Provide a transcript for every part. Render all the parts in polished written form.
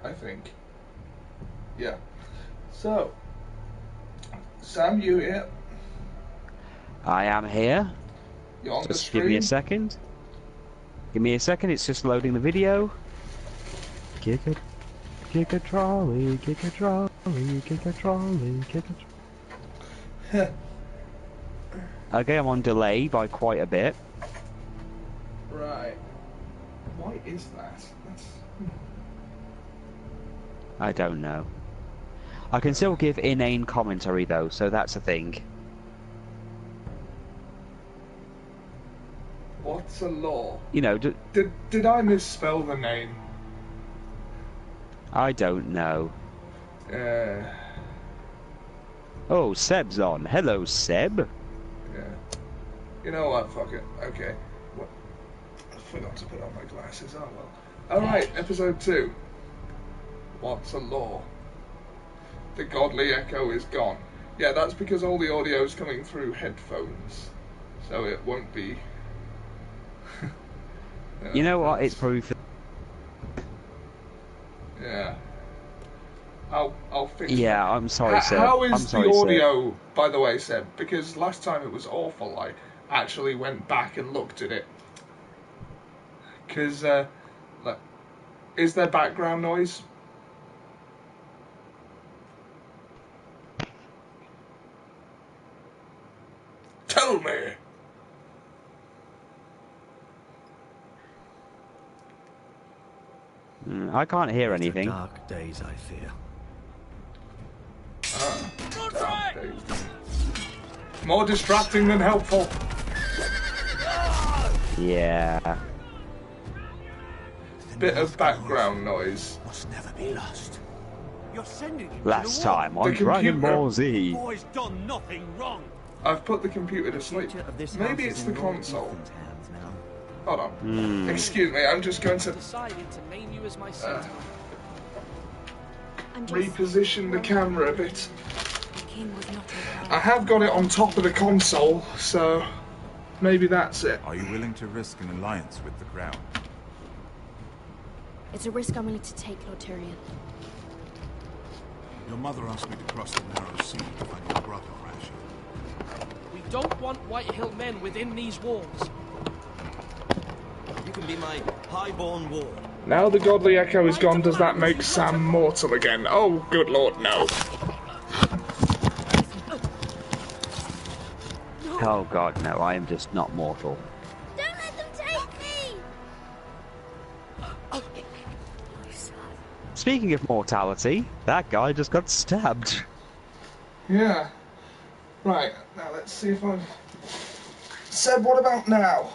I think. Yeah. So, Sam, you here? I am here. You on the Just stream? give me a second. Give me a second, it's just loading the video. Kick a trolley, kick a trolley, kick a trolley, kick a trolley. Okay, I'm on delay by quite a bit. Right. Why is that? I don't know. I can still give inane commentary though, so that's a thing. What's a law? You know, did I misspell the name? I don't know. Oh, Seb's on. Hello, Seb. Yeah. You know what? Fuck it. Okay. What? I forgot to put on my glasses. Oh well. Alright, episode 2. What's a law? The godly echo is gone. Yeah, that's because all the audio is coming through headphones. So it won't be... You know what? It's probably for... Yeah. I'll fix Yeah, that. I'm sorry, Seb. How is the audio, by the way, Seb? Because last time it was awful. I actually went back and looked at it. Because, like, is there background noise? Tell me! I can't hear anything. Dark days, I fear. Dark days. More distracting than helpful. Yeah. Bit of background noise. Must never be lost. You're sending him Last time on The Dragon computer- Ball Z. Boy's done nothing wrong. I've put the computer to sleep. Maybe it's the console. Hold on. Excuse me, I'm just going to Decided to name you as my son. reposition the camera a bit. The king was not a I have got it on top of the console, so maybe that's it. Are you willing to risk an alliance with the Crown? It's a risk I'm willing to take, Lord Tyrion. Your mother asked me to cross the narrow sea to find your brother, Rasha. We don't want Whitehill men within these walls. You can be my highborn ward. Now the godly echo is gone, does that make Sam mortal again? Oh, good lord, no. Oh god, no, I am just not mortal. Don't let them take me! Speaking of mortality, that guy just got stabbed. Yeah. Right, now let's see if I've... Seb, what about now?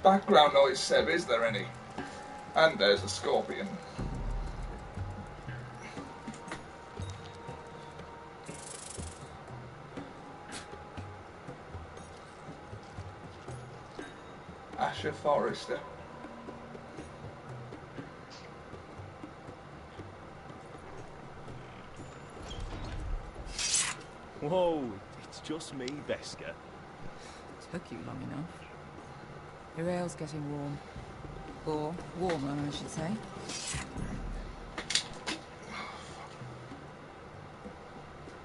Background noise, Seb, is there any? And there's a scorpion. Asher Forrester. Whoa, it's just me, Beska. Took you long enough. Your ale's getting warm. Or warmer, I should say.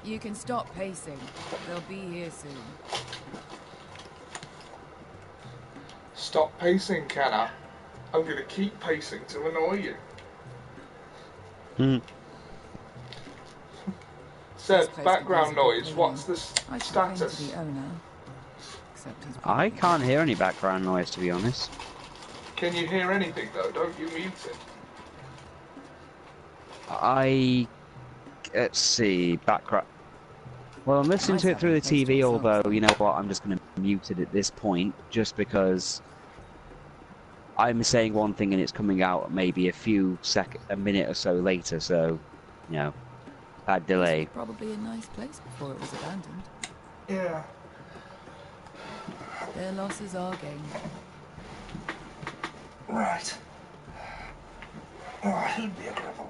You can stop pacing. They'll be here soon. Stop pacing, can I? I'm gonna keep pacing to annoy you. Seb, background noise, what's the status? The owner, except he's I can't hear any background noise, to be honest. Can you hear anything though? Don't you mute it? Let's see, background... Well, I'm listening to it through the TV, although, you know what, I'm just going to mute it at this point, just because I'm saying one thing and it's coming out maybe a minute or so later, so, you know, bad delay. probably a nice place before it was abandoned. Yeah. Their losses are gained. Right. Oh, who'd be a cripple?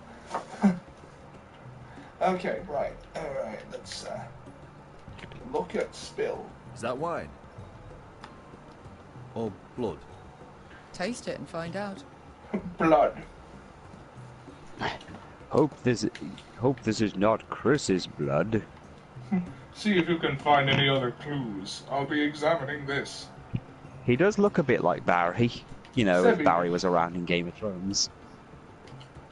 Okay, right. Alright, let's look at spill. Is that wine? Or blood? Taste it and find out. Blood. Hope this is not Chris's blood. See if you can find any other clues. I'll be examining this. He does look a bit like Barry. You know, if Sebby. Barry was around in Game of Thrones.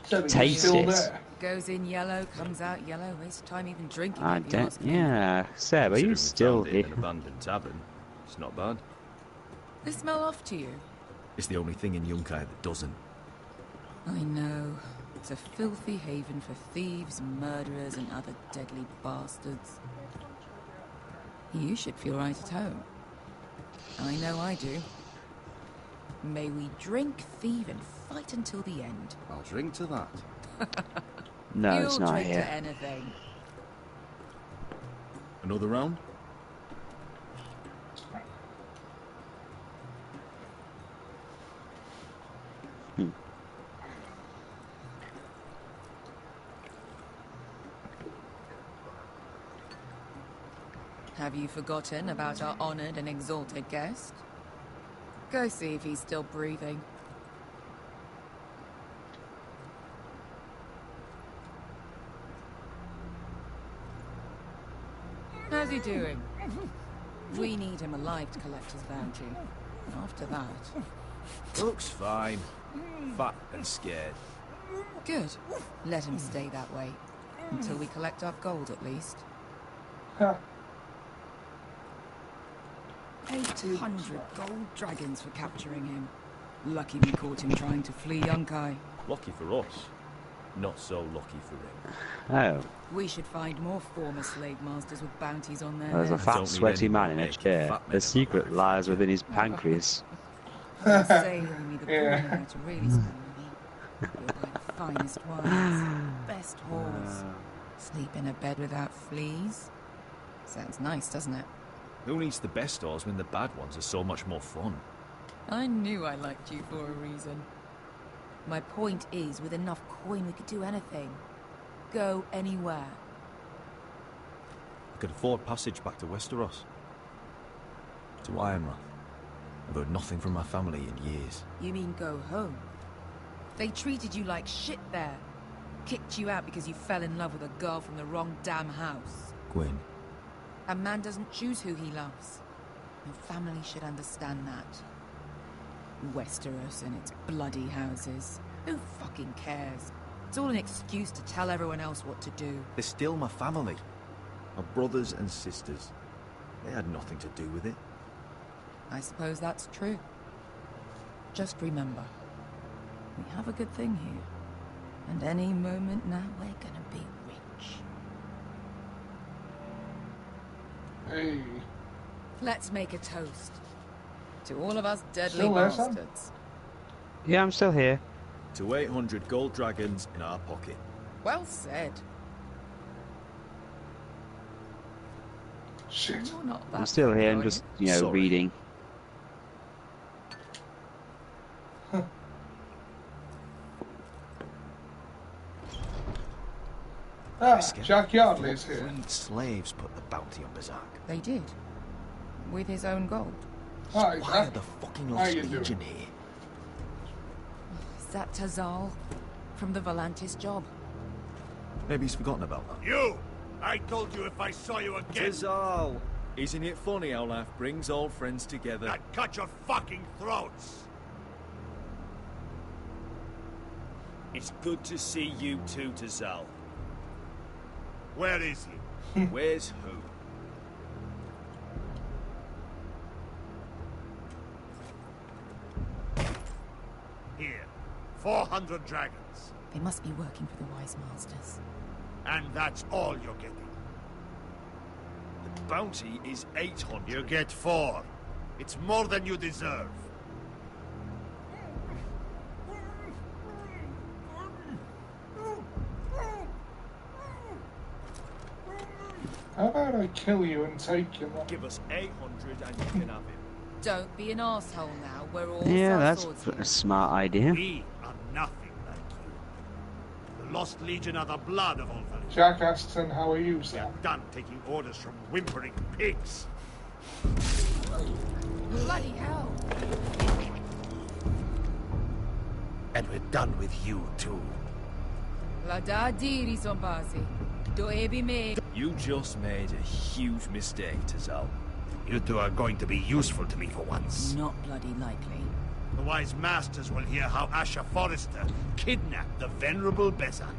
Sebby, Taste still it. there? Goes in yellow, comes out yellow. Waste of time even drinking I it, if you don't. ask me. Yeah, Seb, are you Considering we still found it here? in an abandoned tavern. It's not bad. They smell off to you. It's the only thing in Yunkai that doesn't. I know. It's a filthy haven for thieves, murderers, and other deadly bastards. You should feel right at home. I know I do. May we drink, thieve, and fight until the end. I'll drink to that. No, You'll it's not drink here. to anything. Another round? Have you forgotten about our honored and exalted guest? Go see if he's still breathing. How's he doing? We need him alive to collect his bounty. After that... Looks fine. Fat and scared. Good. Let him stay that way. Until we collect our gold, at least. Huh. 800 gold dragons for capturing him. Lucky we caught him trying to flee Yunkai. Lucky for us. Not so lucky for him. Oh, We should find more former slave masters with bounties on their there's a heads. fat, Don't need sweaty anyone man in a making chair. fat men The of secret everything. lies within his pancreas. They say only the poor Yeah. know how to really spend money. You'll buy the finest wines, best halls, sleep in a bed without fleas. Sounds nice, doesn't it? Who needs the best stores when the bad ones are so much more fun? I knew I liked you for a reason. My point is, with enough coin we could do anything. Go anywhere. I could afford passage back to Westeros. To Ironrath. I've heard nothing from my family in years. You mean go home? They treated you like shit there. Kicked you out because you fell in love with a girl from the wrong damn house. Gwyn, A man doesn't choose who he loves. Your family should understand that. Westeros and its bloody houses. Who fucking cares? It's all an excuse to tell everyone else what to do. they're still my family. My brothers and sisters. They had nothing to do with it. I suppose that's true. Just remember, we have a good thing here. And any moment now, we're gonna be rich. Hey. Let's make a toast. To all of us deadly Still there, Sam? bastards. Yeah, I'm still here. To 800 gold dragons in our pocket. Well said. Shit. You're not I'm that still here. I'm far, just, are you? you know, Sorry. reading. Ah, Jack Yardley's here. Freed slaves put the bounty on Bazak. They did. With his own gold. Hi, Why are Jack. the fucking How Lost you doing? Legion here? Is that Tazal? From the Volantis job? Maybe he's forgotten about that. You! I told you if I saw you again, Tizal! Isn't it funny how life brings old friends together? I'd cut your fucking throats! It's good to see you too, Tizal. Where is he? Where's who? Here. 400 dragons. They must be working for the Wise Masters. And that's all you're getting. The bounty is 800. You get 4. It's more than you deserve. How about I kill you and take your money? Give us 800 and you can have him. Don't be an asshole now. We're all Yeah, sell that's swords a here. smart idea. We are nothing like you. Lost Legion are the blood of all villagers. Jack asks, and how are you, We sir? are done taking orders from whimpering pigs. Bloody hell! And we're done with you, too. La da diri zombasi. Do ebi me. You just made a huge mistake, Tazal. You two are going to be useful to me for once. Not bloody likely. The wise masters will hear how Asher Forrester kidnapped the venerable Bezak.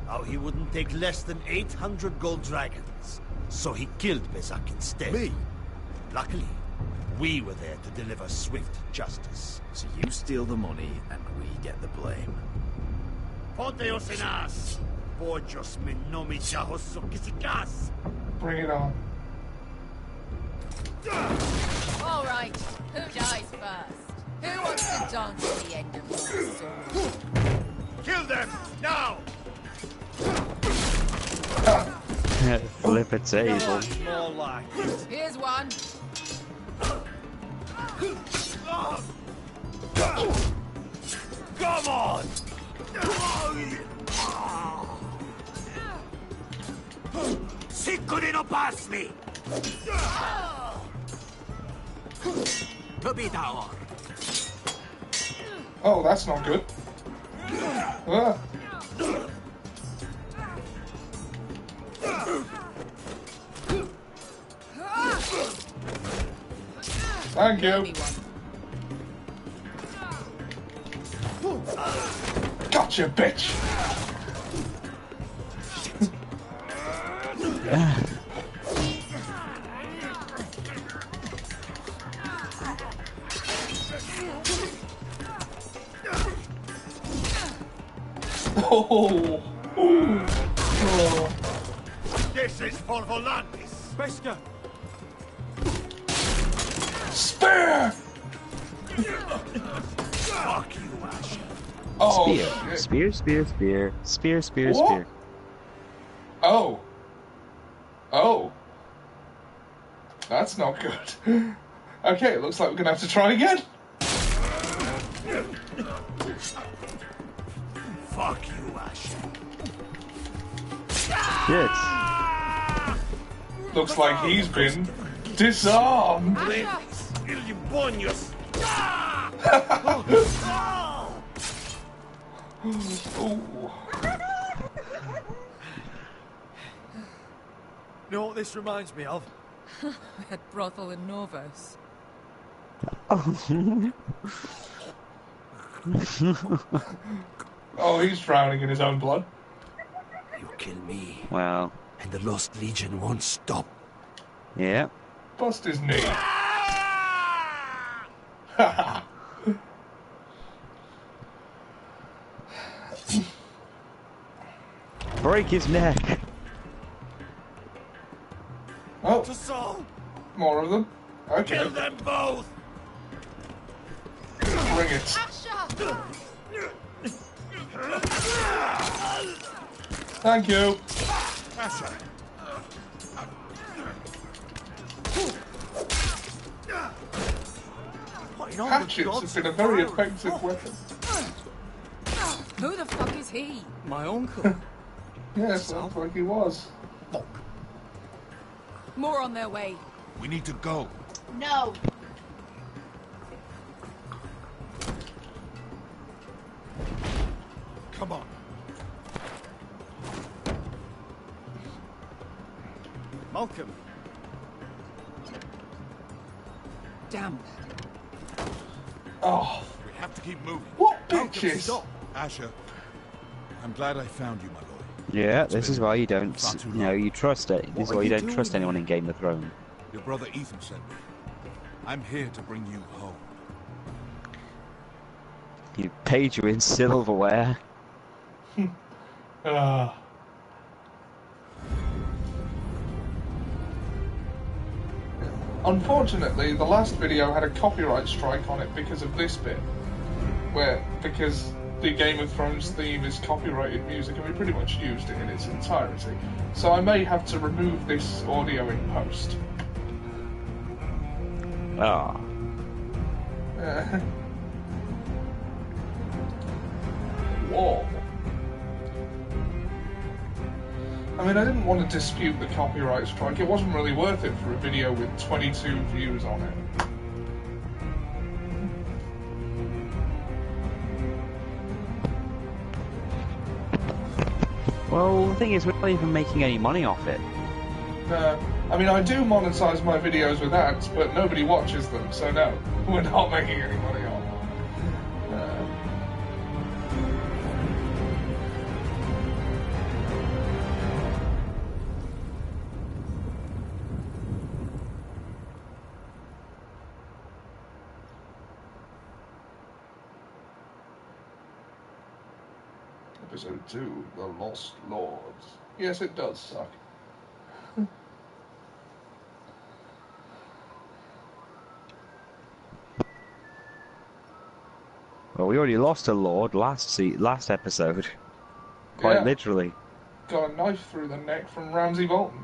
How he wouldn't take less than 800 gold dragons. So he killed Bezak instead. Me? Luckily, we were there to deliver swift justice. So you steal the money and we get the blame. Ponteos en as! Pojos me nomi jahosukisikas! Bring it on. All right, who dies first? Who wants to dance at the end of my sword? Kill them, now! Flip a table. More like it. Here's one. Come on! Sicuri no pass me! Oh, that's not good. Ah. Thank you. Gotcha, bitch. Oh. Oh. This is for Volantis! Beska! Spear! Fuck you, Asher. Oh, Spear. shit. Spear, spear, spear. Spear, spear, What? spear. Oh. Oh. That's not good. Okay, it looks like we're gonna have to try again. Fuck you, Asher. Shit. Looks like he's been disarmed. Ilibonius! Ooh. You know what this reminds me of? We had brothel in Novos. Oh, he's drowning in his own blood. You kill me, Well, and the Lost Legion won't stop. yeah. Bust his knee. Break his neck. Oh, Tazal! more of them. Okay, Kill them both! bring it. Thank you. Asher! Hatchets have been a very effective weapon. Who the fuck is he? My uncle. Yes, looks like he was. More on their way. We need to go. No. Come on. Malcolm. Damn. Oh, We have to keep moving. what Malcolm, bitches? stop. Asher, I'm glad I found you, my boy. Yeah, It's this is been why you don't, far too you know, long. you trust it. This is What why are you you don't trust doing anyone in Game of Thrones. Your brother Ethan sent me. I'm here to bring you home. You paid you in silverware. Unfortunately, the last video had a copyright strike on it because of this bit. Because the Game of Thrones theme is copyrighted music and we pretty much used it in its entirety. So I may have to remove this audio in post. Ah. Whoa. I mean, I didn't want to dispute the copyright strike. It wasn't really worth it for a video with 22 views on it. Well, the thing is, we're not even making any money off it. I mean, I do monetize my videos with ads, but nobody watches them, so no, we're not making any money off them. Episode 2, The Lost Lords. Yes, it does suck. Well, we already lost a lord last episode. Quite literally. Got a knife through the neck from Ramsay Bolton.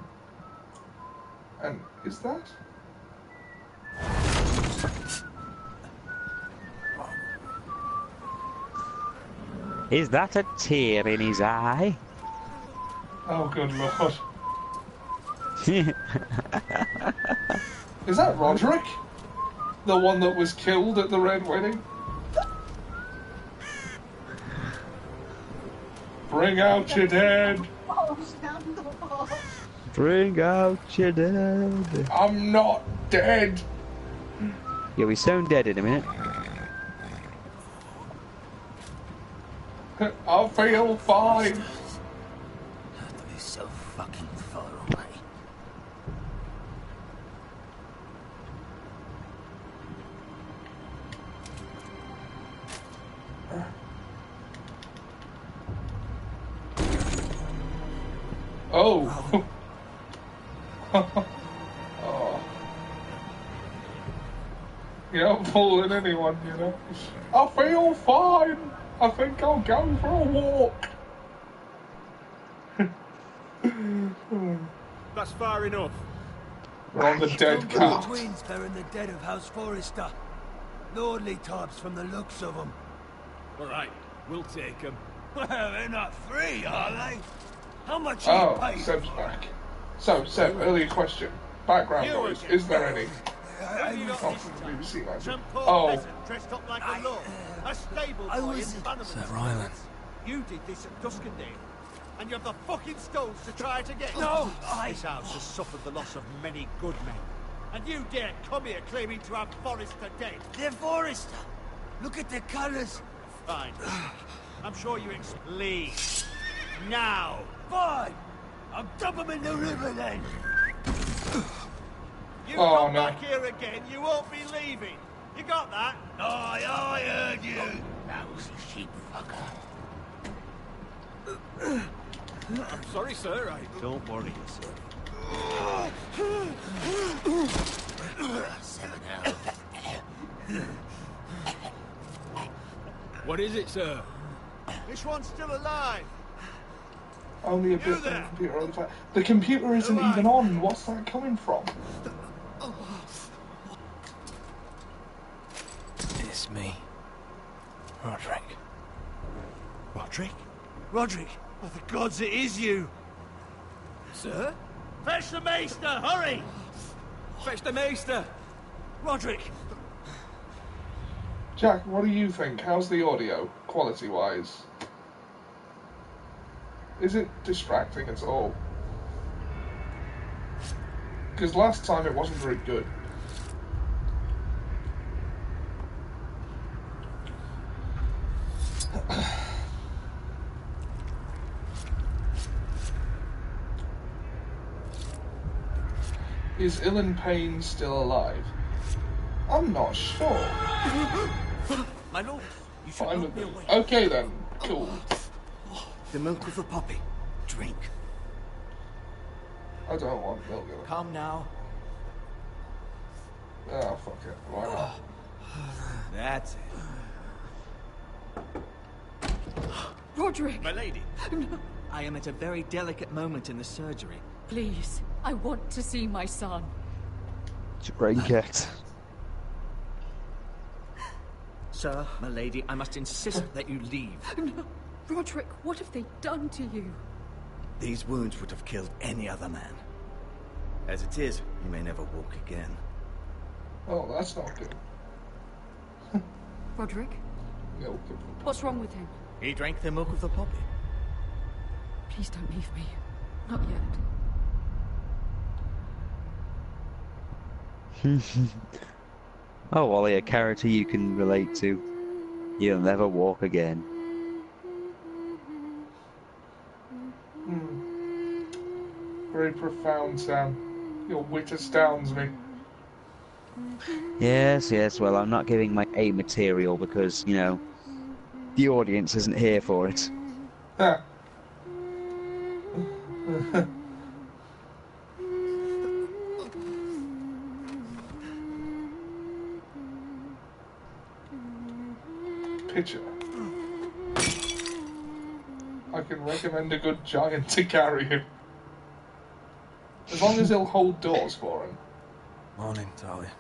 And is that? Is that a tear in his eye? Oh, good lord. Is that Roderick? The one that was killed at the Red Wedding? Bring out your dead. Bring out your dead. I'm not dead. You'll be stone dead in a minute. I feel fine. He's so fucking far away. Oh. Oh. You're not fooling anyone, you know. I feel fine. I think I'll go for a walk. That's far enough. We're on the dead cat. Twins bearing the dead of House Forrester. Lordly types from the looks of them. All right, we'll take them. Well, they're not free, are they? How much are you paid? Seb's back. So, Seb, earlier question. Background noise, is there any? BBC magic. Oh. Dressed up like a lord. A stable boy in Bannerman. Sir Ryland. You did this at Duskendale. And you have the fucking stones to try it again. No! This house has suffered the loss of many good men. And you dare come here claiming to have Forrester dead. They're Forrester. Look at the colours. Fine. I'm sure you explain. Now. Fine. I'll dump them in the river then. You come back here again, you won't be leaving. You got that? Aye, I heard you. Lousy sheep fucker. I'm sorry, sir. Don't worry yourself. 7 hours. What is it, sir? This one's still alive. Only a bit of the computer on the side. The computer isn't even on. What's that coming from? It's me. Roderick. Roderick? Roderick? Oh, the gods, it is you. Sir? Fetch the maester, hurry! Fetch the maester! Roderick! Jack, what do you think? How's the audio, quality-wise? Is it distracting at all? Because last time it wasn't very good. Is Ilan Payne still alive? I'm not sure. My lord, you should Fine not with be me. away. Okay then, cool. The milk of the poppy. Drink. I don't want milk. Come now. Oh, fuck it. Why not? That's it. Roderick! My lady. No. I am at a very delicate moment in the surgery. Please, I want to see my son. It's a great cat. Sir, my lady, I must insist that you leave. No. Roderick, what have they done to you? These wounds would have killed any other man. As it is, he may never walk again. Oh, that's not good. Roderick? Milk. What's wrong with him? He drank the milk of the poppy. Please don't leave me. Not yet. Oh, Wally, a character you can relate to. You'll never walk again. Very profound, Sam. Your wit astounds me. Yes, yes, well, I'm not giving my A material because, you know, the audience isn't here for it. Pitcher. I can recommend a good giant to carry him. As long as he'll hold doors for him. Morning, Talia.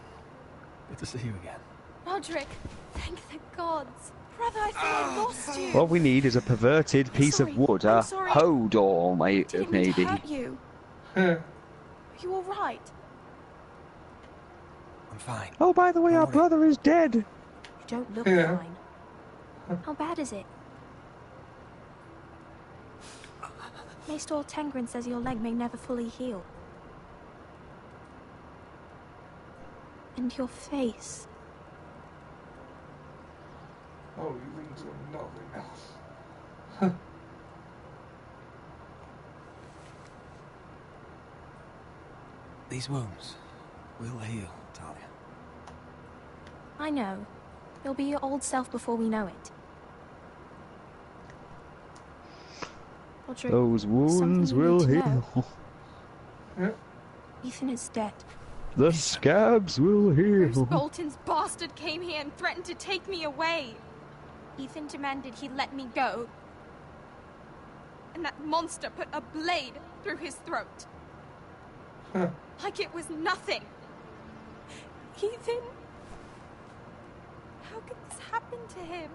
Good to see you again. Roderick, thank the gods. Brother, I thought I lost you. What we need is a perverted piece of wood, a hoe door, maybe. Didn't mean to hurt you. Are you all right? I'm fine. Oh, by the way, our brother is dead. You don't look fine. How bad is it? Maester Tengrin says your leg may never fully heal. And your face. Oh, you mean to nothing else. These wounds will heal, Talia. I know. You'll be your old self before we know it. Roderick, Those wounds will heal. Ethan is dead. The scabs will Bruce heal. Bolton's bastard came here and threatened to take me away. Ethan demanded he let me go. And that monster put a blade through his throat. Like it was nothing. Ethan? How could this happen to him?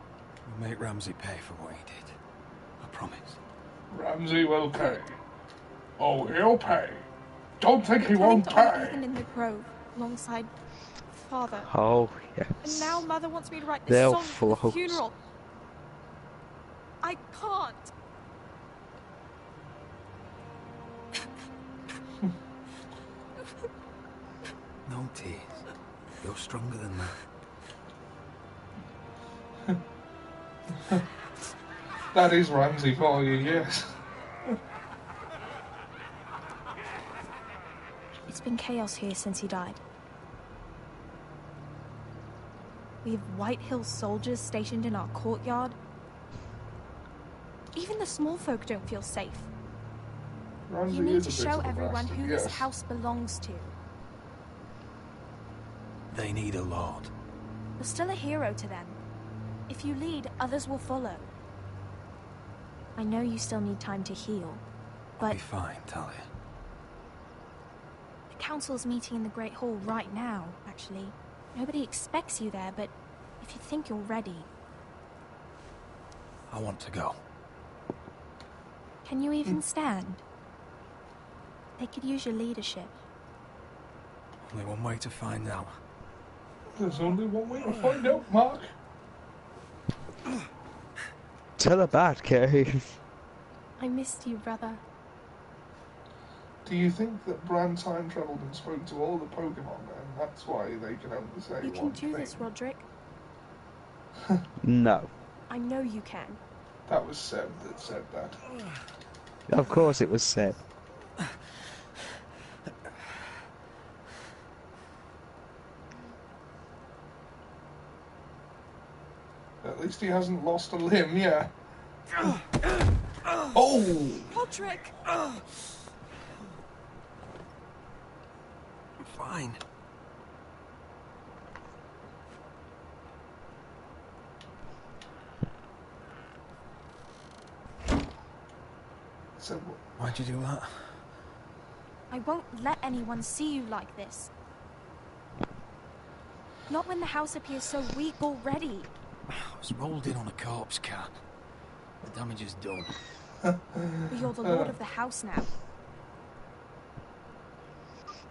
We'll make Ramsay pay for what he did. I promise. Ramsay will pay. Oh, he'll pay. Don't think he Planning won't to honor pay. Ethan in the grove, alongside Father. Oh, yes. And now Mother wants me to write this They'll song for the float. funeral. I can't. No tears. You're stronger than that. That is Ramsay for you, yes. It's been chaos here since he died. We have White Hill soldiers stationed in our courtyard. Even the small folk don't feel safe. Ramsay You need is to a bit show of a everyone bastard, who yes. this house belongs to. They need a lord. You're still a hero to them. If you lead, others will follow. I know you still need time to heal, I'll but be fine, Talia. the council's meeting in the Great Hall right now, actually. Nobody expects you there, but if you think you're ready... I want to go. Can you even stand? They could use your leadership. Only one way to find out. There's only one way to find out, Mark. Tell her back, Kay. I missed you, brother. Do you think that Bran time travelled and spoke to all the Pokemon, and that's why they can only say You can one do thing? this, Roderick. No. I know you can. That was Seb that said that. Of course it was Seb. At least he hasn't lost a limb, yeah. Oh! Roderick! I'm fine. So, Why'd you do that? I won't let anyone see you like this. Not when the house appears so weak already. I was rolled in on a corpse cart. The damage is done. But you're the lord of the house now.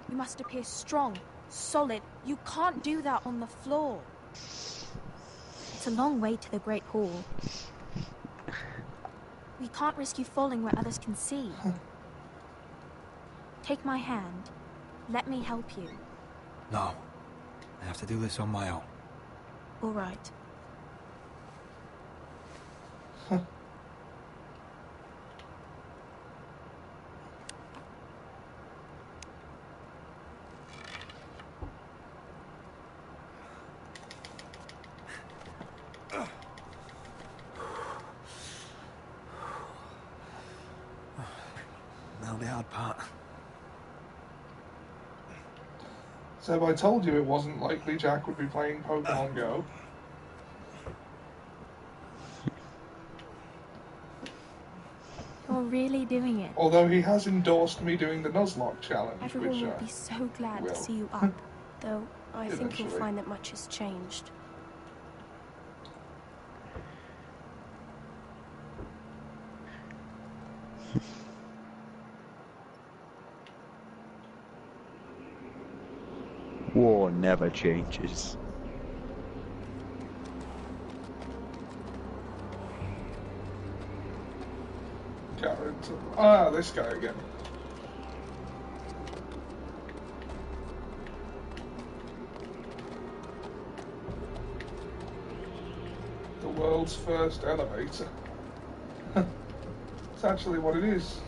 You must appear strong, solid. You can't do that on the floor. It's a long way to the Great Hall. We can't risk you falling where others can see. Take my hand. Let me help you. No. I have to do this on my own. All right. Now the hard part. So have I told you it wasn't likely Jack would be playing Pokemon Go? You're really doing it. Although he has endorsed me doing the Nuzlocke challenge, Everyone which will be so glad will. to see you up. Though, I think you'll Eventually. find that much has changed. War never changes. Ah, this guy again. The world's first elevator. It's actually what it is.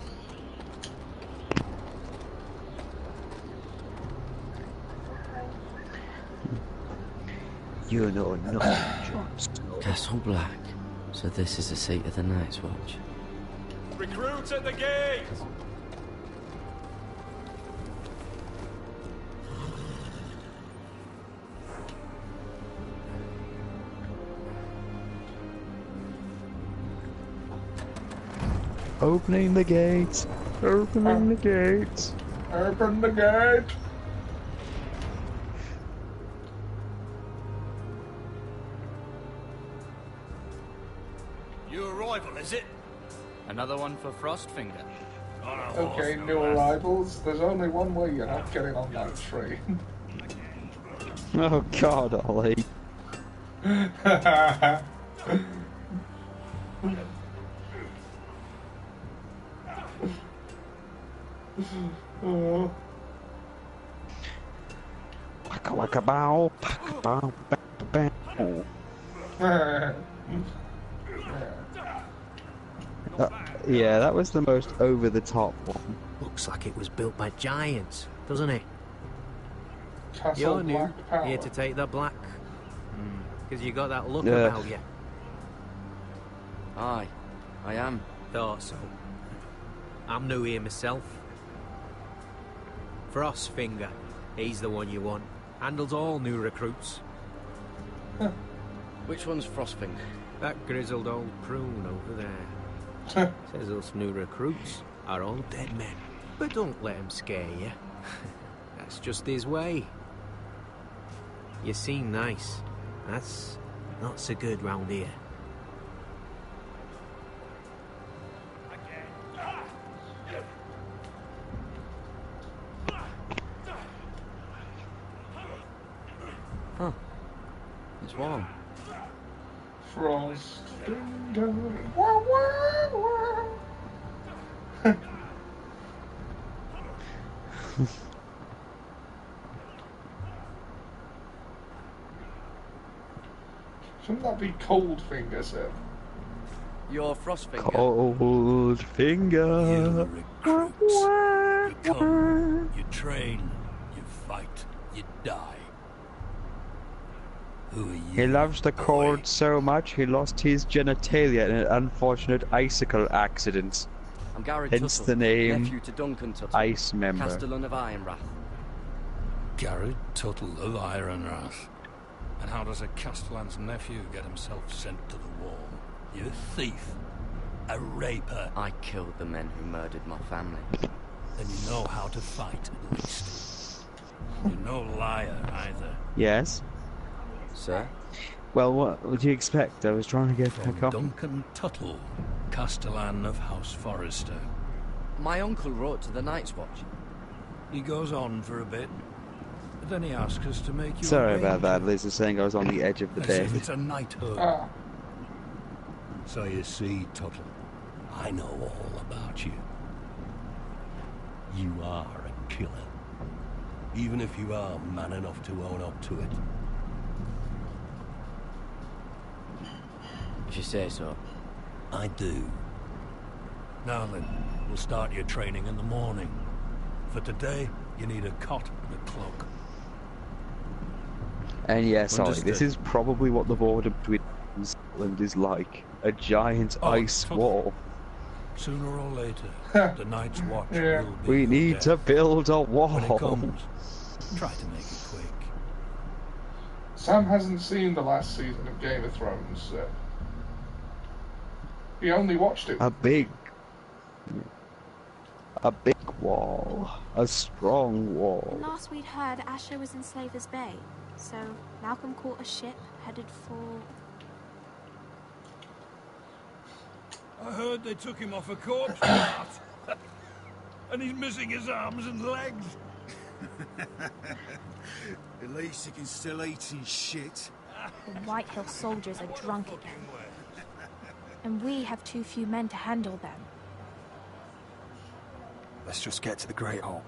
You know nothing, Jon Snow. Castle Black. So this is the seat of the Night's Watch. Recruits at the gate! Opening the gates. Opening the gates. Open the gate. New arrival, is it? Another one for Frostfinger. Okay, new arrivals. There's only one way you're not getting on that train. Oh God, Ollie. Oh. Waka waka bow, waka bow, bow, bow. Yeah, that was the most over-the-top one. Looks like it was built by giants, doesn't it? Castle You're new, Black Power. here to take the black. Because you got that look Yeah. about you. Aye, I am. Thought so. I'm new here myself. Frostfinger, he's the one you want. Handles all new recruits. Which one's Frostfinger? That grizzled old prune over there. Says us new recruits are all dead men. But don't let him scare you. That's just his way. You seem nice. That's not so good round here. Huh. It's warm. Frostfinger. Wah, wah, wah. Shouldn't that be Cold Finger, sir? You're Frostfinger. Cold finger. Recruits. You come, you train, you fight, you die. Who are you? He loves the cold so much he lost his genitalia in an unfortunate icicle accident. I'm Garrett Hence Tuttle, the name nephew to Duncan Tuttle, Ice Member. Castellan of Ironrath. Garrett Tuttle of Ironrath. And how does a Castellan's nephew get himself sent to the wall? You're a thief. A raper. I killed the men who murdered my family. Then you know how to fight, at least. You're no liar, either. Yes. Sir? Well, what would you expect? I was trying to get back From up. Duncan Tuttle, Castellan of House Forrester. My uncle wrote to the Night's Watch. He goes on for a bit, but then he asks us to make you Sorry a about that, ranger. Liz is saying I was on the edge of the As if bed. it's a knighthood. So you see, Tuttle, I know all about you. You are a killer. Even if you are man enough to own up to it. If you say so. I do. Now then, we'll start your training in the morning. For today, you need a cot and a cloak. And yeah, sorry, Understood. this is probably what the border between Scotland is like. A giant ice Tuttle. wall. Sooner or later, the Night's Watch Yeah. will be We your need death. to build a wall. When it comes, try to make it quick. Sam hasn't seen the last season of Game of Thrones. He only watched it. A big wall. A strong And wall. last we'd heard, Asher was in Slaver's Bay. So Malcolm caught a ship headed for... I heard they took him off a corpse cart. And he's missing his arms and legs. At least he can still eat his shit. The White Hill soldiers are drunk again. And we have too few men to handle them. Let's just get to the Great Hall.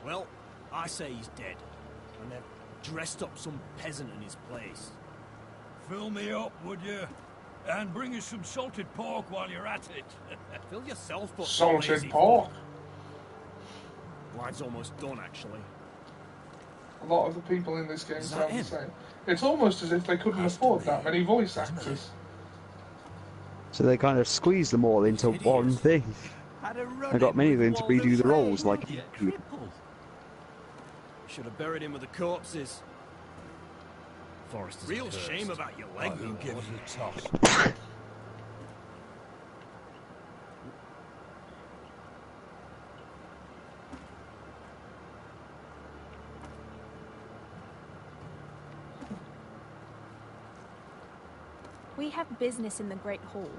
Well, I say he's dead. And they've dressed up some peasant in his place. Fill me up, would you? And bring us some salted pork while you're at it. Fill yourself up. Salted lazy pork. fuck. Wine's almost done, actually. A lot of the people in this game Is that sound the him? same. It's almost as if they couldn't afford that many voice actors. So they kind of squeezed them all into one thing. I got many of them to redo the roles like Should have buried him with the corpses. Forrester's Real cursed. shame about your leg. Who gives a toss? We have business in the Great Hall.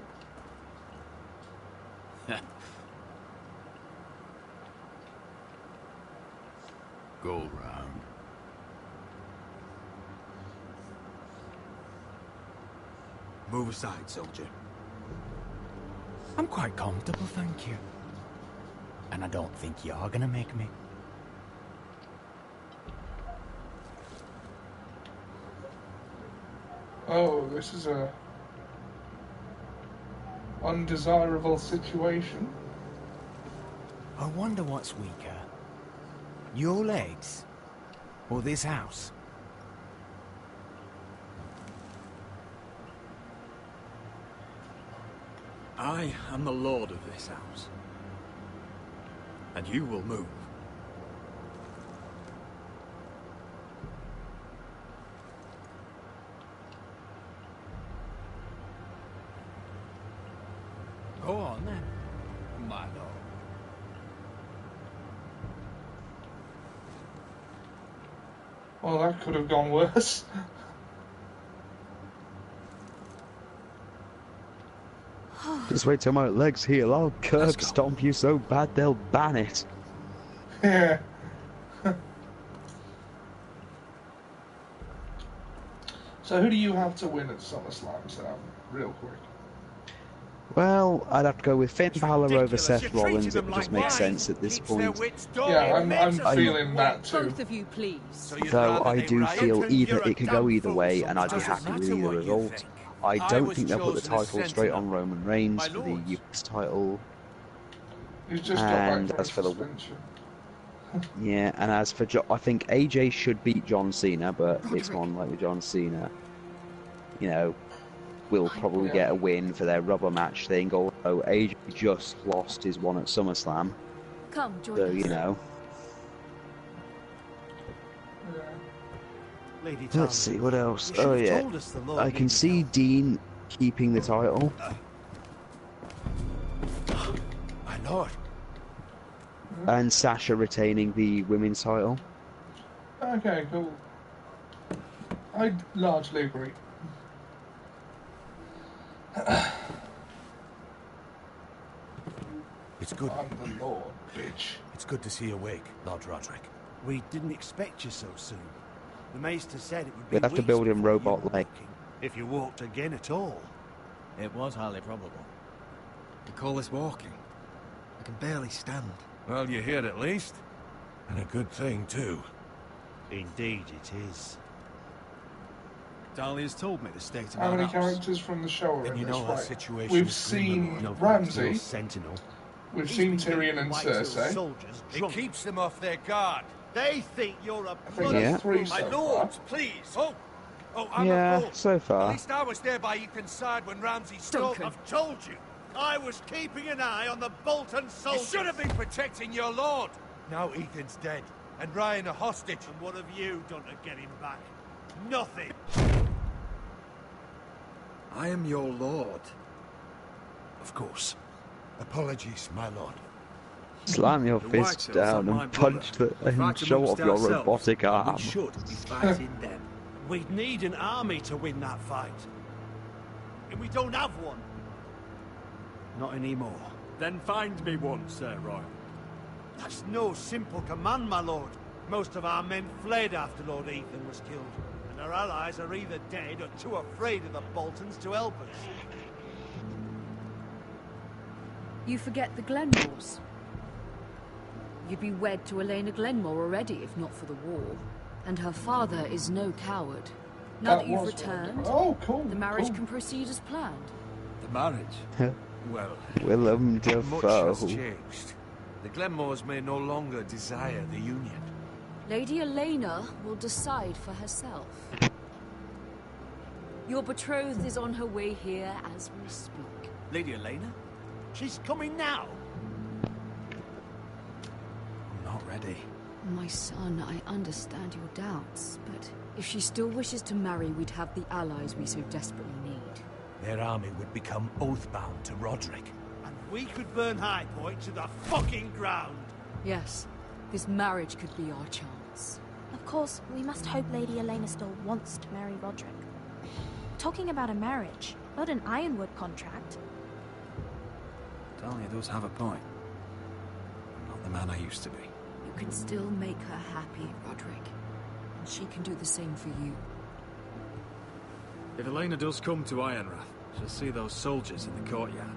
Go round. Move aside, soldier. I'm quite comfortable, thank you. And I don't think you're gonna make me. Oh, this is a undesirable situation. I wonder what's weaker. Your legs? Or this house? I am the lord of this house. And you will move. Go on then, my lord. Well, that could have gone worse. Just wait till my legs heal. I'll curb stomp you so bad they'll ban it. Yeah. So who do you have to win at SummerSlam, Sam? Real quick. Well, I'd have to go with Finn Balor over ridiculous. Seth You're Rollins. treating It them just like makes wine. sense at this Keeps their point. wits dull. Yeah, I'm Mental. feeling that too. Both of you, please. Though I do feel either You're a it could go damn either fool way, and I'd be sometimes. happy with Doesn't either matter what you result. think. I don't was think they'll put the chosen as title straight on sentinel Roman Reigns by for the Lords. US title. He's just got back And from as for the suspension. yeah, and as for I think AJ should beat John Cena, but it's more likely John Cena, you know, will probably get a win for their rubber match thing. Although AJ just lost his one at SummerSlam, Come, join so us. you know. Lady Let's see what else. You should Oh have yeah, told us the Lord I can needed see Dean keeping the title. My lord. And Sasha retaining the women's title. Okay, cool. I largely agree. It's good. I'm the Lord, bitch. It's good to see you awake, Lord Roderick. We didn't expect you so soon. The Maester said it would be We'll have to weeks build him before you robot were leg. walking, if you walked again at all. It was highly probable. You call this walking? I can barely stand. Well, you're here at least. And a good thing, too. Indeed it is. Dahlia's told me the state of How our many house. characters from the show are And in you this? know our Right. situation We've is grim, seen my lord. Ramsay. Your sentinel. We've He's seen been Tyrion getting and Whitehill's Cersei. soldiers It drunk. keeps them off their guard. They think you're a think bloody that's three fool. so My far. lords, please. Oh, I'm a Yeah, fool. so At far. least I was there by Ethan's side when Ramsay stole. Duncan, I've told you. I was keeping an eye on the Bolton You soldiers. should have been protecting your lord. Now Ethan's dead, and Ryan a hostage. And what have you done to get him back? Nothing. I am your lord. Of course. Apologies, my lord. Slam your The fist Whitehills down are my and punch brother. the, and Fight show off amongst your ourselves, robotic and arm. We should be fighting them. We'd need an army to win that fight. And we don't have one. Not anymore. Then find me one, Sir Royal. That's no simple command, my lord. Most of our men fled after Lord Ethan was killed. And our allies are either dead or too afraid of the Boltons to help us. You forget the Glenmores. You'd be wed to Elena Glenmore already if not for the war. And her father is no coward. Now that you've was returned, oh, cool. the marriage cool. can proceed as planned. The marriage? Well, Willem Much Dafoe. has changed. The Glenmores may no longer desire the union. Lady Elena will decide for herself. Your betrothed is on her way here as we speak. Lady Elena? She's coming now. I'm not ready. My son, I understand your doubts, but if she still wishes to marry, we'd have the allies we so desperately need. Their army would become oath-bound to Roderick. And we could burn High Point to the fucking ground. Yes, this marriage could be our chance. Of course, we must hope Lady Elena still wants to marry Roderick. Talking about a marriage, not an Ironwood contract. Dahlia does have a point. I'm not the man I used to be. You can still make her happy, Roderick. And she can do the same for you. If Elena does come to Ironrath, she'll see those soldiers in the courtyard.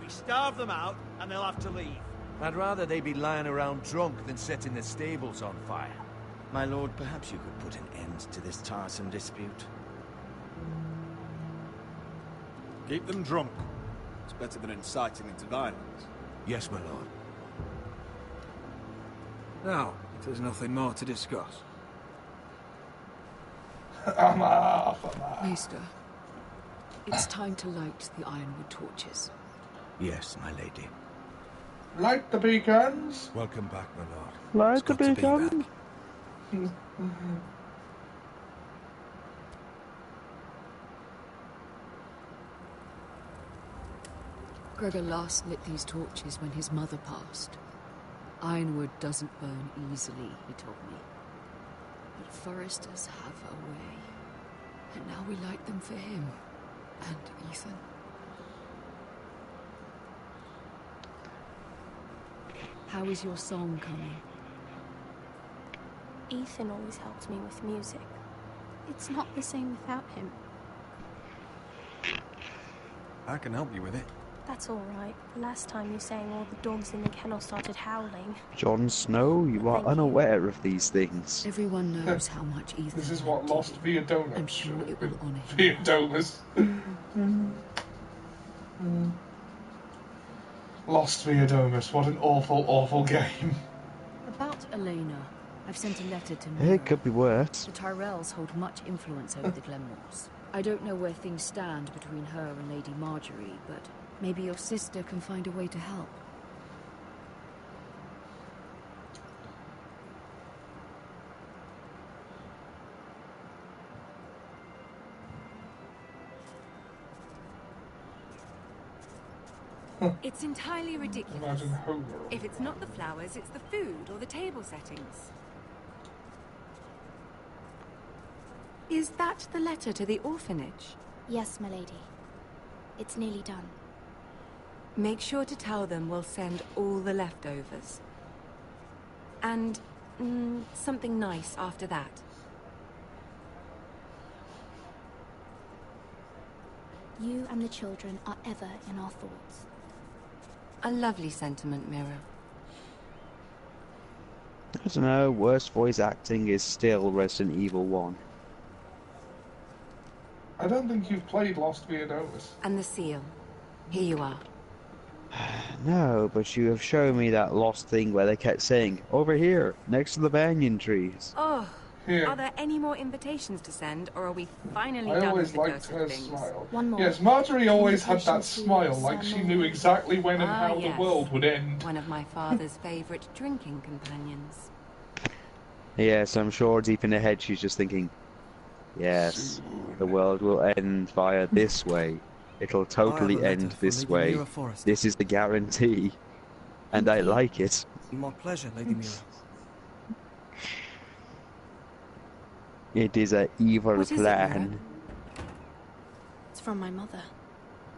We starve them out, and they'll have to leave. I'd rather they be lying around drunk than setting the stables on fire. My lord, perhaps you could put an end to this tiresome dispute. Keep them drunk. It's better than inciting them to violence. Yes, my lord. Now, if there's nothing more to discuss. I'm off. Maester, it's time to light the Ironwood torches. Yes, my lady. Light the beacons. Welcome back, my lord. Light It's the good to be back. beacons. Gregor last lit these torches when his mother passed. Ironwood doesn't burn easily, he told me. But foresters have a way. And now we light them for him. And Ethan. How is your song coming? Ethan always helps me with music. It's not the same without him. I can help you with it. That's all right. The last time you sang, all the dogs in the kennel started howling. Jon Snow, you are unaware of these things. Everyone knows how much Ethan. This is what lost Viodomus. I'm sure it will honour him. Viodomus. Lost Viodomus. What an awful, awful game. About Elena, I've sent a letter to Mira. It could be worse. The Tyrells hold much influence over the Glenmores. I don't know where things stand between her and Lady Marjorie, but maybe your sister can find a way to help. It's entirely ridiculous. Imagine Homer. If it's not the flowers, it's the food or the table settings. Is that the letter to the orphanage? Yes, my lady. It's nearly done. Make sure to tell them we'll send all the leftovers. And something nice after that. You and the children are ever in our thoughts. A lovely sentiment, Mira. I don't know, worst voice acting is still Resident Evil 1. I don't think you've played Lost Viodomus. And the seal. Here you are. No, but you have shown me that lost thing where they kept saying, over here, next to the banyan trees. Oh, Here. Are there any more invitations to send, or are we finally I done always with the liked cursed her things? smile. One more. Yes, Marjorie always had that Invitation to smile, like she knew exactly when and how yes. the world would end. One of my father's favourite drinking companions. Yes, I'm sure deep in her head she's just thinking, yes, the world will end via this way. It'll totally end this way. This is the guarantee. And I like it. My pleasure, Lady Mira. It is an evil What is it, plan. It's from my mother.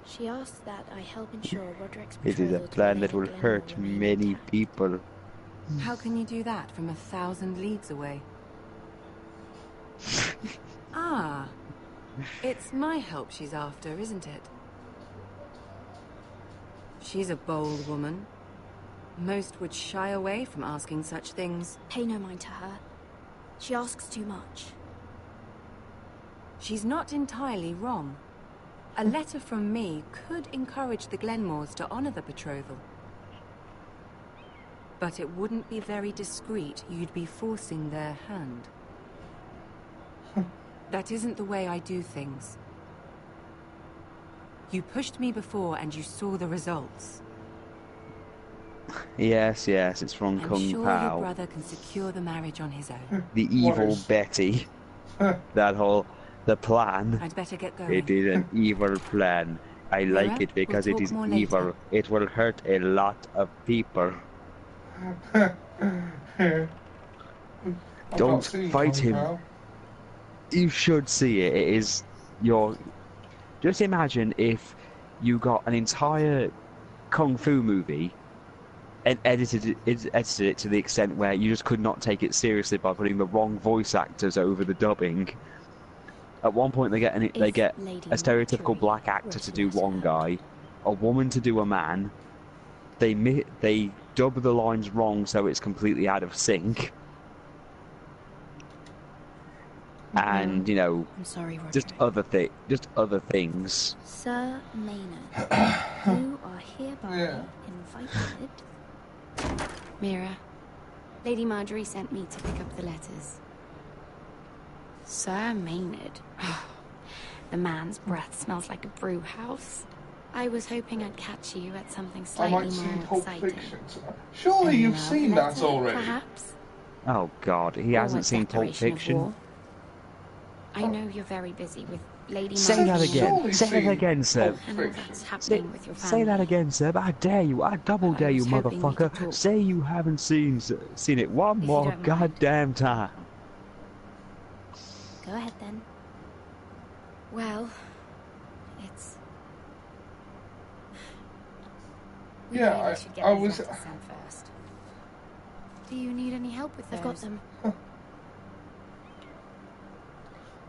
She asked that I help ensure Roderick's It is a betrothal to plan that Lady will Glenmore hurt remain many intact. people. How can you do that from 1,000 leagues away? Ah, it's my help she's after, isn't it? She's a bold woman. Most would shy away from asking such things. Pay no mind to her. She asks too much. She's not entirely wrong. A letter from me could encourage the Glenmores to honor the betrothal. But it wouldn't be very discreet. You'd be forcing their hand. That isn't the way I do things. You pushed me before and you saw the results. Yes, it's from I'm Kung sure Pao. your brother can secure the marriage on his own. The evil Betty. The plan. I'd better get going. It is an evil plan. I Mira, like it because we'll it talk is more evil. later. It will hurt a lot of people. Don't fight him. You should see it. It is your... Just imagine if you got an entire Kung Fu movie and edited it to the extent where you just could not take it seriously by putting the wrong voice actors over the dubbing. At one point they get a stereotypical black actor to do one guy, a woman to do a man. They dub the lines wrong so it's completely out of sync. And I'm sorry, Roderick. just other things. Sir Maynard, you are hereby invited. Mira, Lady Marjorie sent me to pick up the letters. Sir Maynard. The man's breath smells like a brew house. I was hoping I'd catch you at something I slightly might see more Pulp exciting. Fiction tonight. Surely you've seen that letter, already. Perhaps? Oh God, he Or hasn't a seen Pulp declaration of Fiction. war. I know you're very busy with Lady Say that Marjorie. again. Say that again, sir. And all that's happening with your family. Say that again, sir. I dare you. I double dare you, was hoping we could motherfucker. talk. Say you haven't seen it one If you more don't mind. goddamn time. Go ahead then. Well, it's... Yeah, Maybe we should get I these was. letters sent first. Do you need any help with those? I've got them.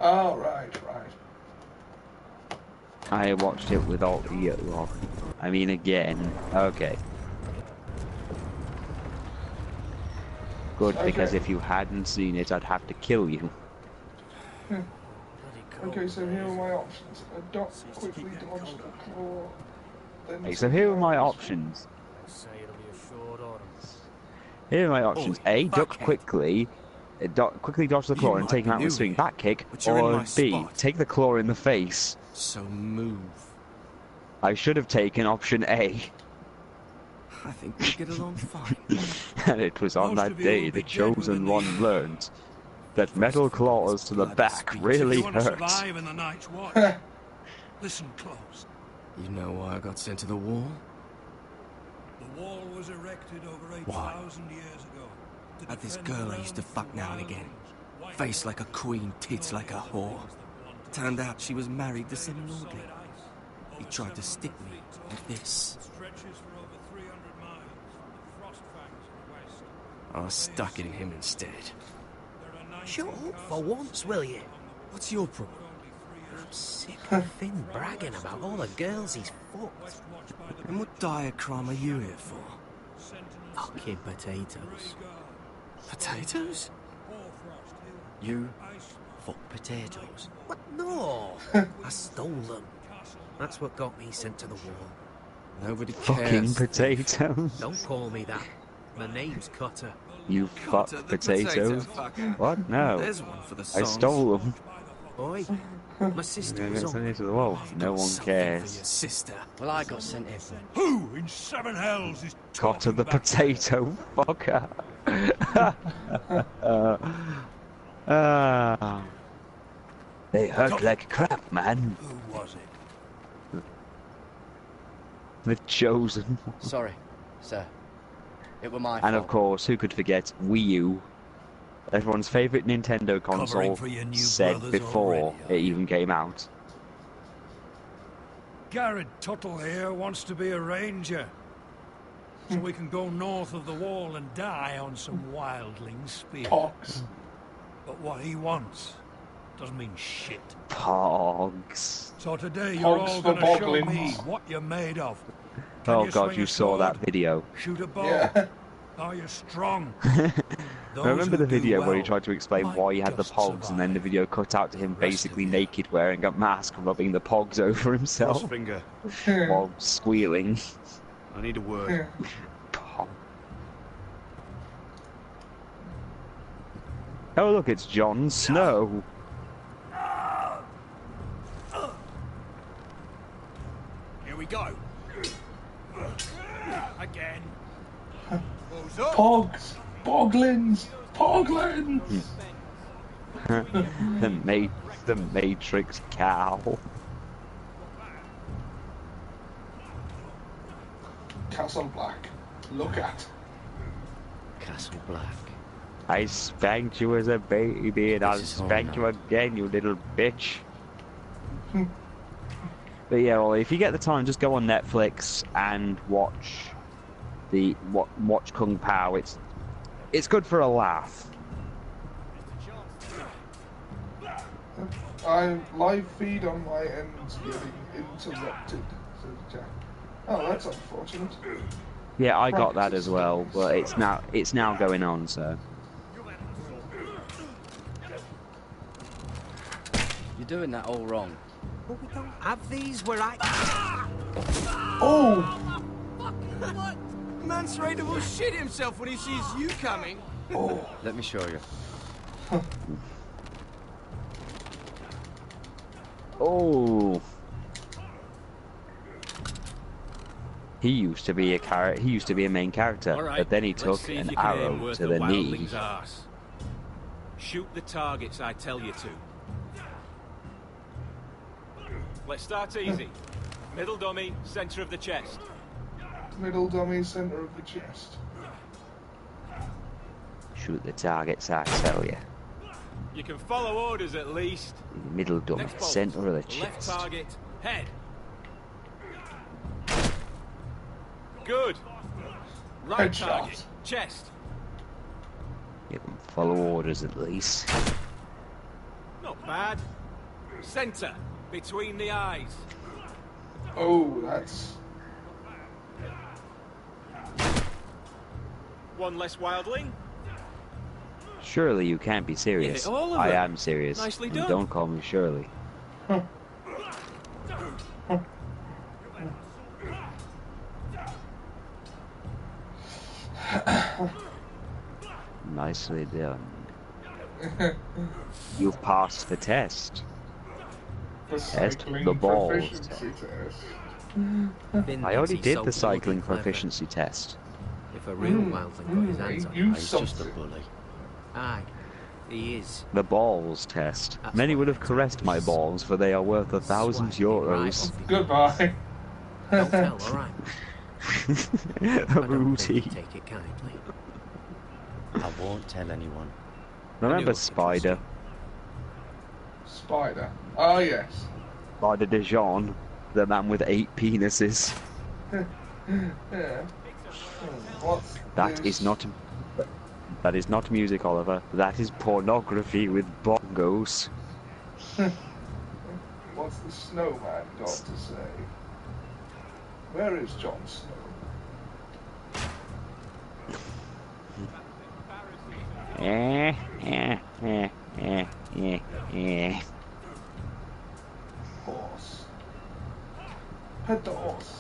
Oh, right. I watched it with all the... Well, I mean, again. Okay. Good, because if you hadn't seen it, I'd have to kill you. Okay, so here are my options. Quickly dodge the claw. Okay, so here are my options. Here are my options. A, duck quickly. Quickly dodge the claw and take him out with a swing back kick. Or B, take the claw in the face. So move. I should have taken option A. I think we get along fine. And it was on that day the chosen one learned that metal claws to the back really you want to hurt. survive in the night's watch, listen close. You know why I got sent to the wall? The wall was erected over 8,000 years ago. At this girl I used to fuck now and again. Face like a queen, tits like a whore. Turned out she was married to some lordly. He tried to stick me with this. I stuck it in him instead. Shut up for once, will you? What's your problem? I'm sick of Finn bragging about all the girls he's fucked. And what dire crime are you here for? Fucking potatoes. Potatoes? You fuck potatoes? What? No! I stole them. That's what got me sent to the wall. Nobody cares. Fucking potatoes. Don't call me that. My name's Cutter. You fuck Cutter the potatoes? potato fucker. What? No. There's one for the I songs. stole them. Boy, my sister You're was gonna send on. it to the wall. No one For cares. your sister. Well, I got sent here. Who in seven hells is Cotter the potato fucker. They hurt like crap, man. Who was it? The chosen. Sorry, sir. It were my And fault. of course, who could forget Wii U? Everyone's favourite Nintendo console for your new said brothers before already, are it even came out. Garrett Tuttle here wants to be a ranger. So we can go north of the wall and die on some wildling spear. Pox. But what he wants doesn't mean shit. Pogs. So today you're Pogs all for gonna show boglins. me what you're made of. Can Oh you god, swing you a saw that sword? video. Shoot a bow? Yeah. Are you strong? I remember the who do video where he well tried to explain might why he had the just pogs, and then the video cut out to him basically naked wearing a mask, rubbing the pogs over himself Crossfinger. while squealing. I need a word. Oh look, it's Jon Snow. Here we go. Again. Who's up? Pogs. Boglins. Poglins. the Matrix cow. Castle Black. Look at. Castle Black. I spanked you as a baby, and I'll This is home spank you now. again, you little bitch. But yeah, well, if you get the time, just go on Netflix and watch Kung Pao. It's good for a laugh. I live feed on my end's getting interrupted, says Jack. Oh, that's unfortunate. Yeah, I got that as well, but it's now going on. So You're doing that all wrong. But we don't have these where I... Oh! What? Mance Raider will shit himself when he sees you coming. Oh. Let me show you. oh, he used to be a He used to be a main character, All right, but then he let's took see if an you can aim arrow worth to the the knee. wildling's arse. Shoot the targets I tell you to. Let's start easy. Middle dummy, center of the chest. Middle dummy, center of the chest. Shoot the targets, I tell you. You can follow orders at least. Middle dummy, Next bolt. center of the Left chest. target, head. Good. Right Headshot. target, chest. You can follow orders at least. Not bad. Center, between the eyes. Oh, that's... One less wildling. Surely you can't be serious. Yeah, all of I them. am serious. Nicely And done. don't call me Shirley. Nicely done. You've passed the test. The Test cycling the balls proficiency test. Finn I already thinks he's did so the cycling bloody clever. proficiency test. If a real wildling got his hands on you him, he's just a something. bully. Aye, he is. The balls test. That's Many what would have I caressed my balls, for they are worth 1,000 euros. Goodbye. Don't tell, alright? A booty. Take it kindly. I won't tell anyone. Remember Spider? Spider. Oh, yes. Spider de Jean, the man with 8 penises. Yeah. What's That this? That is not music, Oliver. That is pornography with bongos. What's the snowman got to say? Where is Jon Snow? Horse. Pet the horse.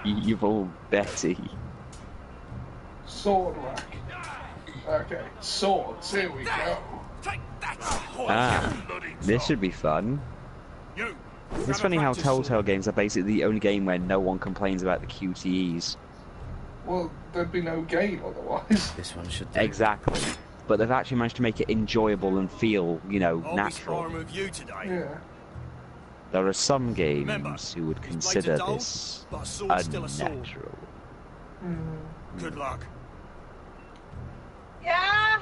Evil Betty. Sword whack. Okay, swords, here we go. This should be fun. It's funny how Telltale games are basically the only game where no one complains about the QTEs. Well, there'd be no game otherwise. This one should do. Exactly. But they've actually managed to make it enjoyable and feel, you know, natural. Yeah. There are some games who would consider this unnatural. Good luck. Yeah.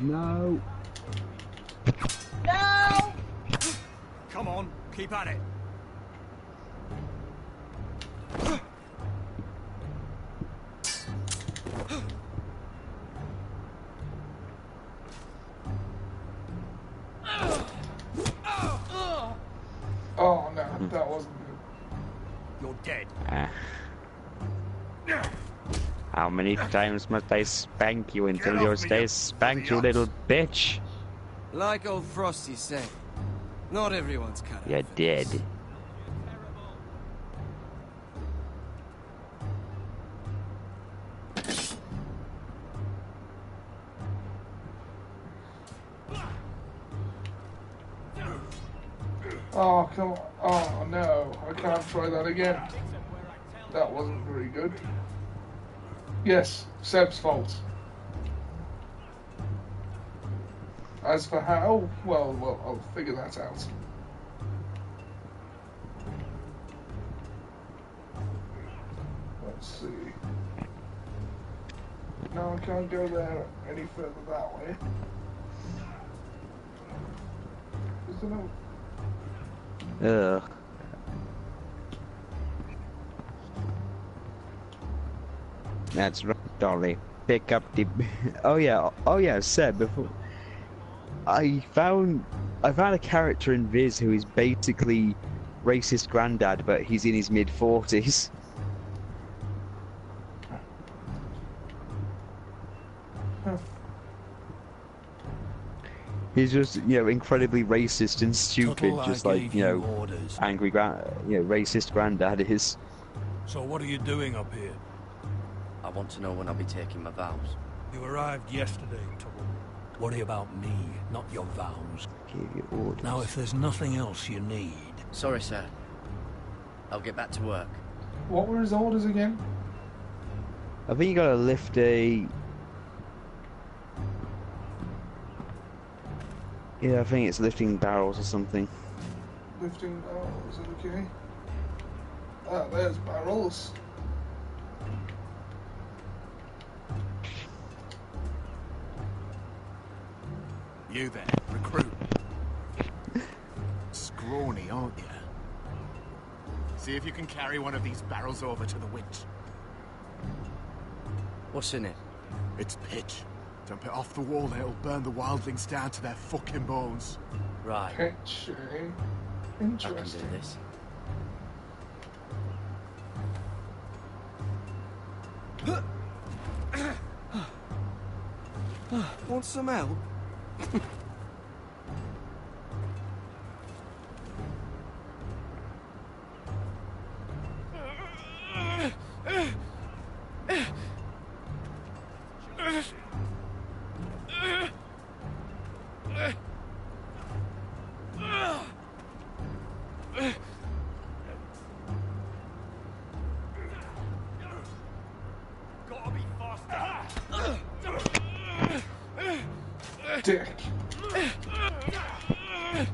No. No. Come on, keep at it. Oh no, that wasn't good. You're dead. How many times must I spank you until you stay spanked, you little bitch? Like old Frosty said, not everyone's cut out. You're dead. Oh, come on. Oh no, I can't try that again. That wasn't very good. Yes, Seb's fault. As for how, well, I'll figure that out. Let's see. No, I can't go there any further that way. Is there no... Ugh. That's right, Dolly. Pick up the... Oh yeah, Seb, before... I found a character in Viz who is basically racist granddad, but he's in his mid-40s. He's just, you know, incredibly racist and stupid, just like, you know, angry racist granddad is. So what are you doing up here? I want to know when I'll be taking my vows. You arrived yesterday, Tubble. Worry about me, not your vows. Give you orders. Now, if there's nothing else you need... Sorry, sir. I'll get back to work. What were his orders again? I think you gotta lift a... Yeah, I think it's lifting barrels or something. Lifting barrels, okay. Ah, there's barrels. You there, recruit. Scrawny, aren't you? See if you can carry one of these barrels over to the winch. What's in it? It's pitch. Dump it off the wall and it'll burn the wildlings down to their fucking bones. Right. Pitch, eh? Interesting. I can do this. Want some help?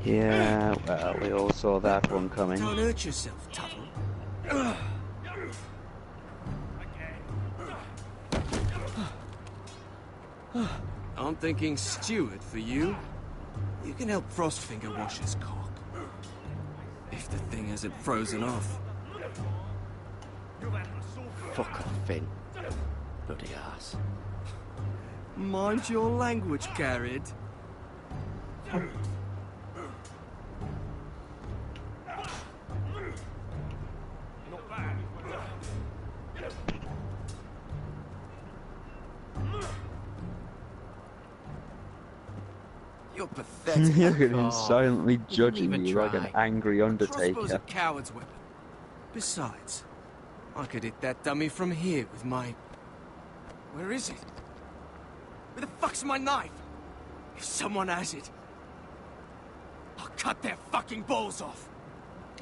Yeah, well, we all saw that one coming. Don't hurt yourself, Tuttle. I'm thinking steward for you. You can help Frostfinger wash his cock. If the thing hasn't frozen off. Fuck off, Finn. Bloody ass. Mind your language, Garrett. You're pathetic. Look at him silently Didn't judging even you like an try. angry Crossbow's undertaker. a coward's weapon. Besides, I could hit that dummy from here with my... Where is it? Where the fuck's my knife? If someone has it, I'll cut their fucking balls off.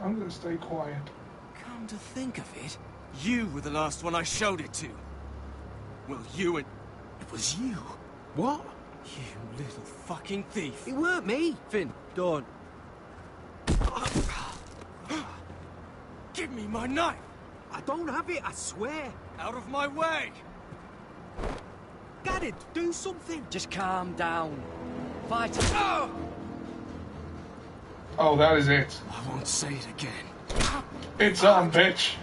I'm gonna stay quiet. Come to think of it, you were the last one I showed it to. Well, you and... It was you. What? You little fucking thief. It weren't me. Finn, don't. Give me my knife. I don't have it, I swear. Out of my way. Garrett, do something. Just calm down. Fight it. Oh, that is it. I won't say it again. It's on, bitch.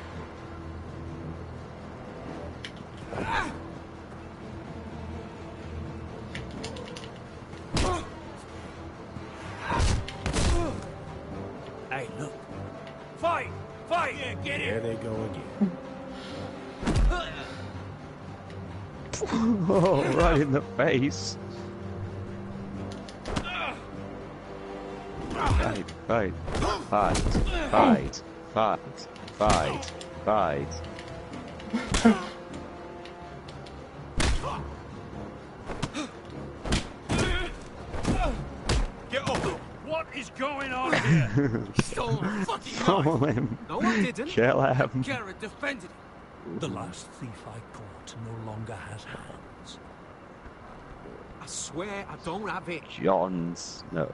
Hey, look. Fight! Fight! Yeah, get There it! they go again. Oh, right in the face. Fight, fight, fight, fight, fight, fight, fight. Get up! What is going on here? Stole my fucking Follow knife. him. No, I didn't. Kill him. Garrett defended it. The last thief I caught no longer has hands. I swear I don't have it. Jon Snow.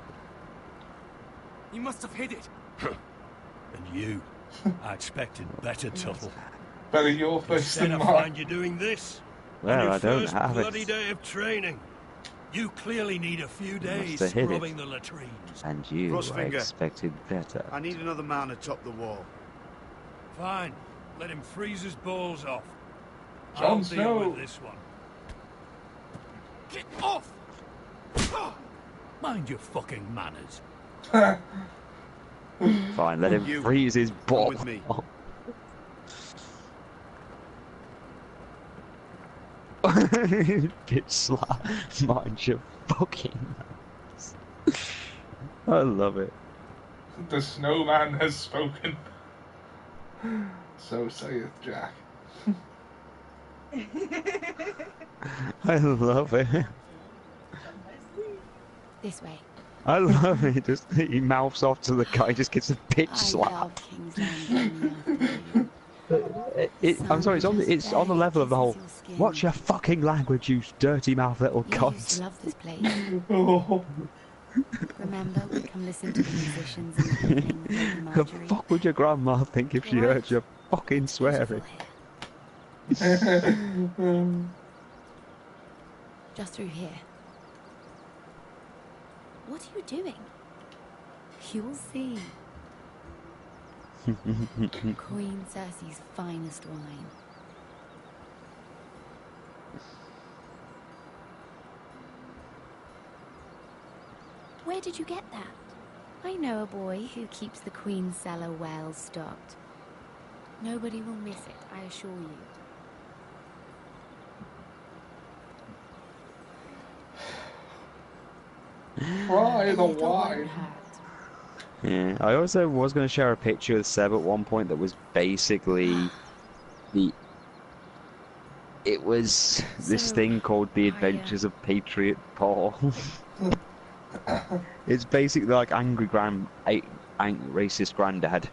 You must have hid it. And you? I expected better, Tuttle. Better your face Instead than of mine. find you doing this. Well, on your I don't first have bloody it. day of training. You clearly need a few days have hid it. scrubbing the latrines. And you, I Frostfinger. expected better. I need another man atop the wall. Fine. Let him freeze his balls off. Jon I'll Snow. deal with this one. Get off! Mind your fucking manners. Fine, let him You, freeze his come ball. with me. Bitch slap. Mind your fucking manners. I love it. The snowman has spoken. So saith Jack. I love it. This way. I love it. Just he mouths off to the guy, just gets a bitch I slap. love King's Landing. I'm sorry, it's on the level of the whole. Watch your fucking language, you dirty mouth little You used cunt. to love this place. Oh. Remember, we'd come listen to the musicians and playing with Lady The Marjorie. fuck would your grandma think if she heard you fucking swearing? Just through here. What are you doing? You'll see. Queen Cersei's finest wine. Where did you get that? I know a boy who keeps the Queen's cellar well stocked. Nobody will miss it, I assure you. Try the A little wine. hat. Yeah, I also was going to share a picture with Seb at one point that was basically the. It was this So, thing called The Adventures of Patriot Paul. It's basically like angry racist granddad.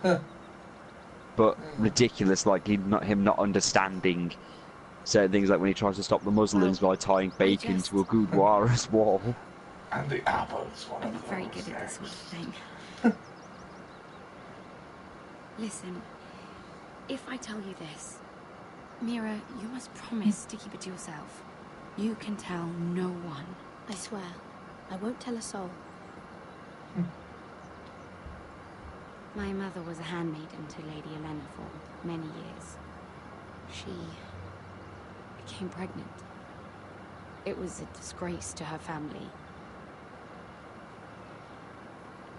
But ridiculous, like him not understanding certain things, like when he tries to stop the Muslims by tying bacon to a Gurdwara's wall. And the apple's one I'm of not very those good at this sort of things. thing. Listen, if I tell you this, Mira, you must promise to keep it to yourself. You can tell no one. I swear, I won't tell a soul. My mother was a handmaiden to Lady Elena for many years. She became pregnant. It was a disgrace to her family.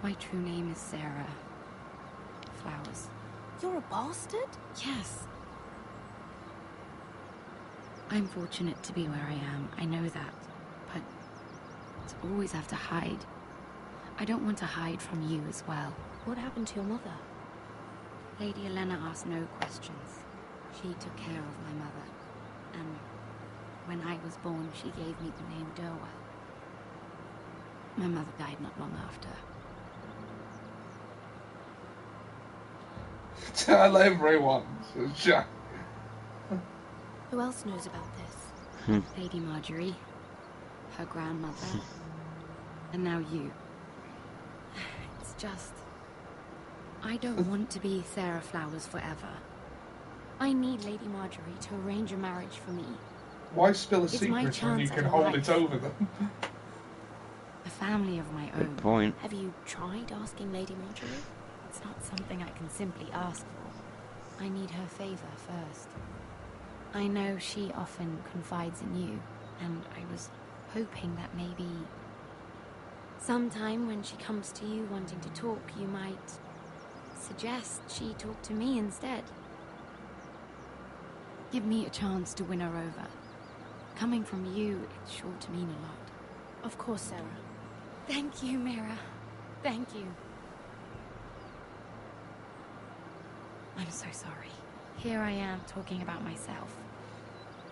My true name is Sarah Flowers. You're a bastard? Yes. I'm fortunate to be where I am, I know that. But to always have to hide. I don't want to hide from you as well. What happened to your mother? Lady Elena asked no questions. She took care of my mother. And when I was born, she gave me the name Derwa. My mother died not long after. Tell everyone, Jack. Who else knows about this? Lady Marjorie, her grandmother, and now you. It's just... I don't want to be Sarah Flowers forever. I need Lady Marjorie to arrange a marriage for me. Why spill a It's my secret when you chance can at hold life. it over them? A family of my own. Good point. Have you tried asking Lady Marjorie? It's not something I can simply ask for. I need her favor first. I know she often confides in you, and I was hoping that maybe sometime when she comes to you wanting to talk, you might suggest she talk to me instead. Give me a chance to win her over. Coming from you, it's sure to mean a lot. Of course, Sarah. Thank you, Mira. Thank you. I'm so sorry. Here I am talking about myself.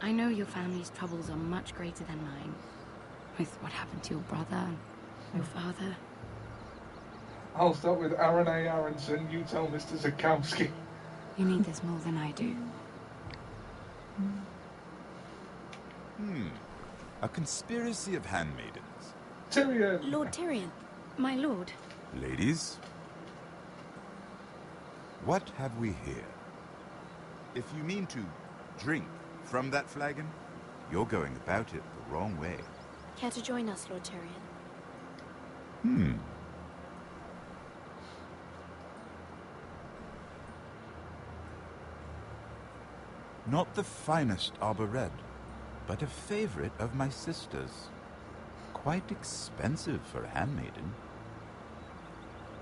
I know your family's troubles are much greater than mine. With what happened to your brother and your father. I'll start with Aaron A. Aronson. You tell Mr. Zakowski. You need this more than I do. A conspiracy of handmaidens. Tyrion! Lord Tyrion. My lord. Ladies, what have we here? If you mean to drink from that flagon, you're going about it the wrong way. Care to join us, Lord Tyrion? Not the finest arbor red, but a favorite of my sister's. Quite expensive for a handmaiden.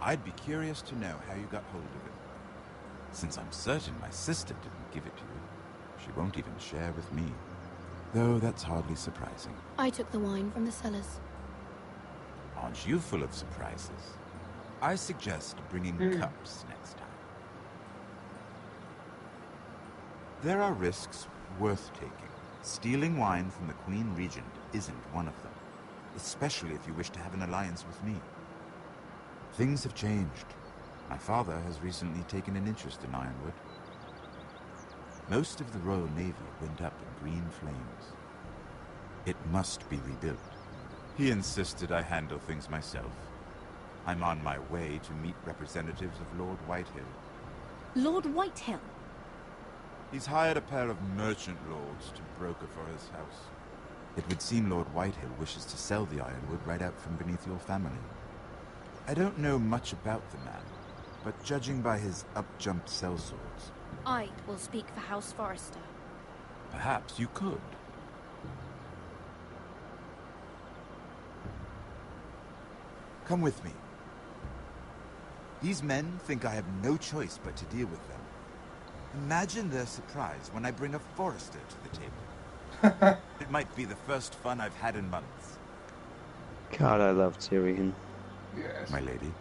I'd be curious to know how you got hold of it. Since I'm certain my sister didn't give it to you, she won't even share with me. Though that's hardly surprising. I took the wine from the cellars. Aren't you full of surprises? I suggest bringing cups next time. There are risks worth taking. Stealing wine from the Queen Regent isn't one of them, especially if you wish to have an alliance with me. Things have changed. My father has recently taken an interest in Ironwood. Most of the Royal Navy went up in green flames. It must be rebuilt. He insisted I handle things myself. I'm on my way to meet representatives of Lord Whitehill. Lord Whitehill? He's hired a pair of merchant lords to broker for his house. It would seem Lord Whitehill wishes to sell the ironwood right out from beneath your family. I don't know much about the man, but judging by his up-jump sellswords... I will speak for House Forrester. Perhaps you could. Come with me. These men think I have no choice but to deal with them. Imagine their surprise when I bring a Forrester to the table. It might be the first fun I've had in months. God, I love Tyrion. Yes. My lady.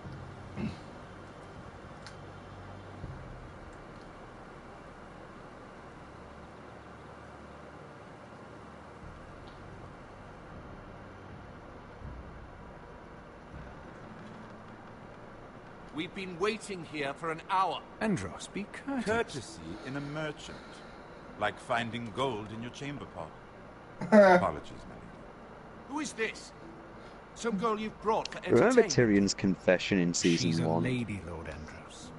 We've been waiting here for an hour. Andros, be courteous. Courtesy in a merchant. Like finding gold in your chamber pot. Apologies, my lady. Who is this? Some girl you've brought for Remember entertainment? Tyrion's confession in season She's 1? a lady, Lord Andros.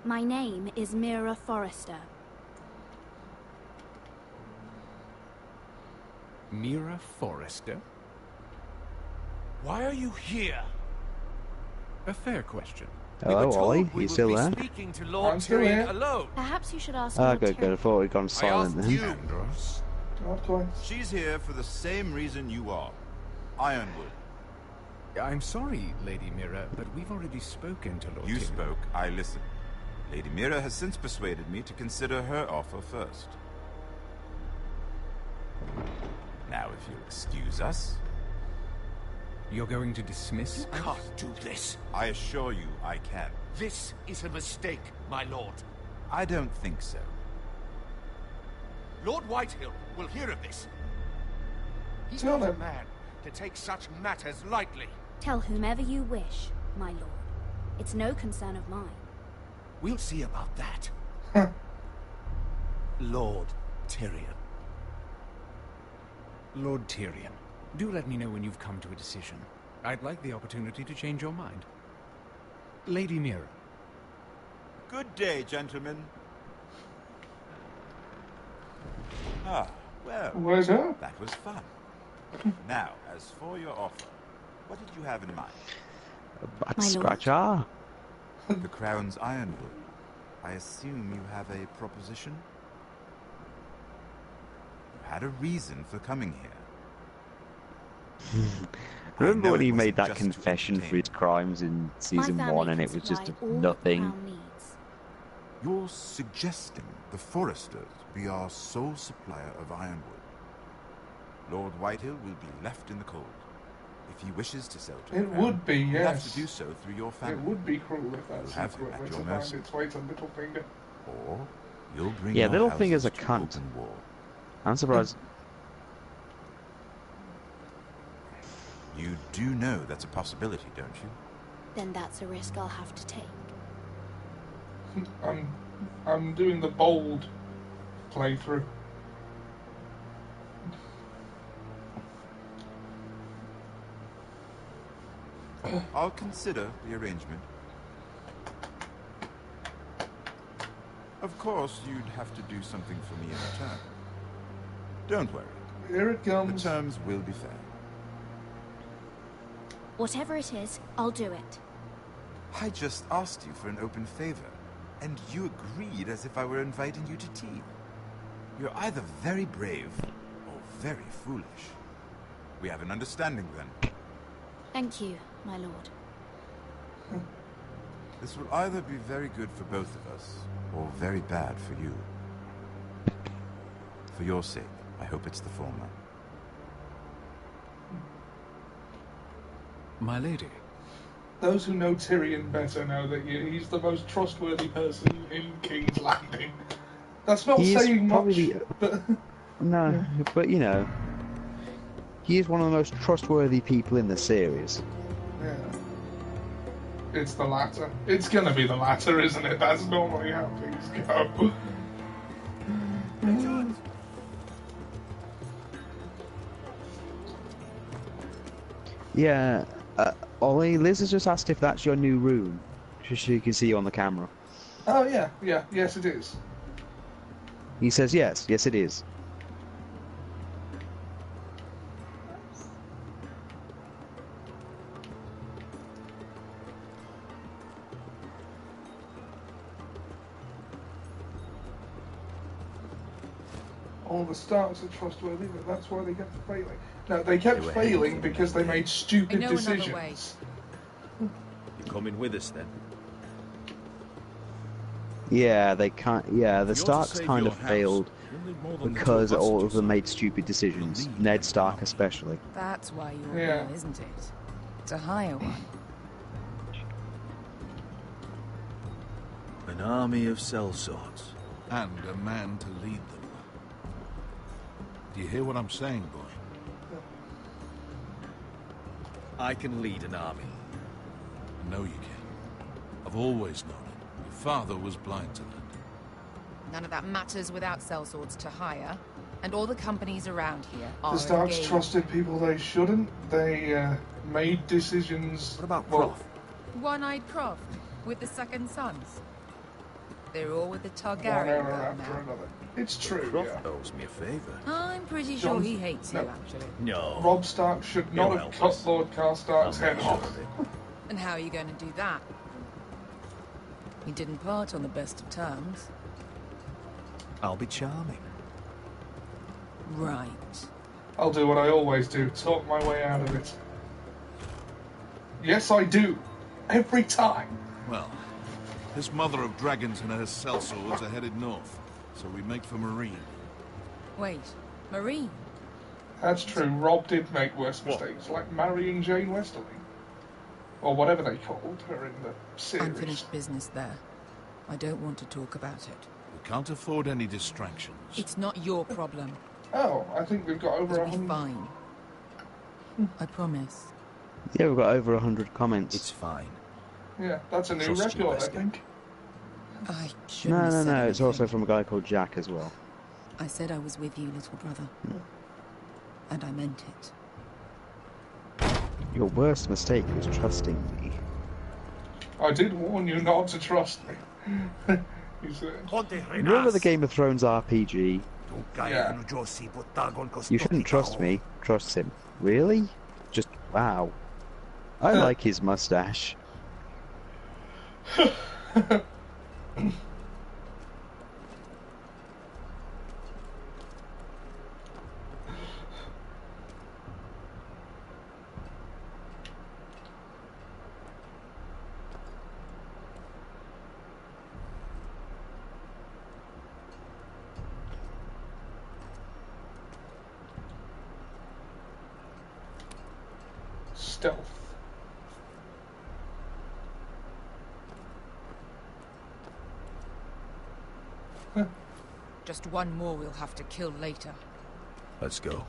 My name is Mira Forrester. Mira Forrester? Why are you here? A fair question. Hello, Ollie? You still there? Speaking to Lord Tyrion alone. Perhaps you should ask Ah, Lord good, good. I Tyrion. thought we'd gone silent then. Andros. She's here for the same reason you are. Ironwood. I'm sorry, Lady Mira, but we've already spoken to Lord You Tyrion. spoke, I listened. Lady Mira has since persuaded me to consider her offer first. Now, if you'll excuse us... You're going to dismiss You can't do this. I assure you I can. This is a mistake, my lord. I don't think so. Lord Whitehill will hear of this. He's Tell not a him. man to take such matters lightly. Tell whomever you wish, my lord. It's no concern of mine. We'll see about that. Lord Tyrion. Lord Tyrion, do let me know when you've come to a decision. I'd like the opportunity to change your mind. Lady Mira. Good day, gentlemen. Ah, well, Where's her? that was fun. Now, as for your offer, what did you have in mind? Back scratch R. The Crown's Ironwood. I assume you have a proposition? You had a reason for coming here. Remember when he it made wasn't that just to confession for his crimes in season family 1 and can it was just supply all the nothing? Crown needs. You're suggesting the Forresters be our sole supplier of ironwood. Lord Whitehill will be left in the cold. If he wishes to sell to the It Crown, would be, he'll have yes. to do so through your family. It would be cruel if that You'll have him secret at were your to mercy. find its way to Littlefinger. Or you'll bring Yeah, your Littlefinger's houses a to cunt. open war. I'm surprised. You do know that's a possibility, don't you? Then that's a risk I'll have to take. I'm doing the bold playthrough. I'll consider the arrangement. Of course, you'd have to do something for me in return. Don't worry. Here it comes. The terms will be fair. Whatever it is, I'll do it. I just asked you for an open favor, and you agreed as if I were inviting you to tea. You're either very brave or very foolish. We have an understanding then. Thank you, my lord. This will either be very good for both of us, or very bad for you. For your sake, I hope it's the former. My lady. Those who know Tyrion better know that he's the most trustworthy person in King's Landing. That's not He is saying much, probably but... No, but you know, he is one of the most trustworthy people in the series. Yeah. It's the latter. It's gonna be the latter, isn't it? That's normally how things go. Yeah, Ollie, Liz has just asked if that's your new room, so she can see you on the camera. Oh, yeah, yes it is. He says yes, yes it is. All the Starks are trustworthy, but that's why they kept failing. No, they kept They were failing hateful. because they made stupid I know another decisions. way. You're coming with us then? Yeah, they can't. Yeah, the If you're to Starks save kind your of house, failed you'll need more than the because two all of hostages. them made stupid decisions. Ned Stark especially. That's why you're Yeah. here, isn't it? To hire one. An army of sellswords. And a man to lead them. Do you hear what I'm saying, boy? I can lead an army. I know you can. I've always known it. Your father was blind to that. None of that matters without sellswords to hire, and all the companies around here are The Starks engaged. trusted people they shouldn't. They made decisions. What about well, Croft? One-eyed Croft, with the second sons. They're all with the one Targaryen error girl after now. another. It's true, Croft yeah. owes me a favour. I'm pretty John- sure he hates you, no. actually. No. Robb Stark should not He'll have help cut us. Lord Karstark's I'll head make off. sure of it. And how are you going to do that? We didn't part on the best of terms. I'll be charming. Right. I'll do what I always do, talk my way out of it. Yes, I do. Every time. Well, this mother of dragons and her sellswords are headed north, so we make for Marine. Wait, Marine? That's true. Robb did make worse mistakes, like marrying Jane Westerling. Or whatever they called her in the series. Unfinished business there. I don't want to talk about it. We can't afford any distractions. It's not your problem. Oh, I think we've got over It'll be 100. fine. I promise. Yeah, we've got over 100 comments. It's fine. Yeah, that's a new Trust you, record, I Wesker. think. I shouldn't have No, said it's anything. also from a guy called Jack as well. I said I was with you, little brother. And I meant it. Your worst mistake was trusting me. I did warn you not to trust me. He said. Remember the Game of Thrones RPG? Yeah. You shouldn't trust me. Trust him. Really? Just wow. I like his mustache. Stealth. Just one more we'll have to kill later. Let's go.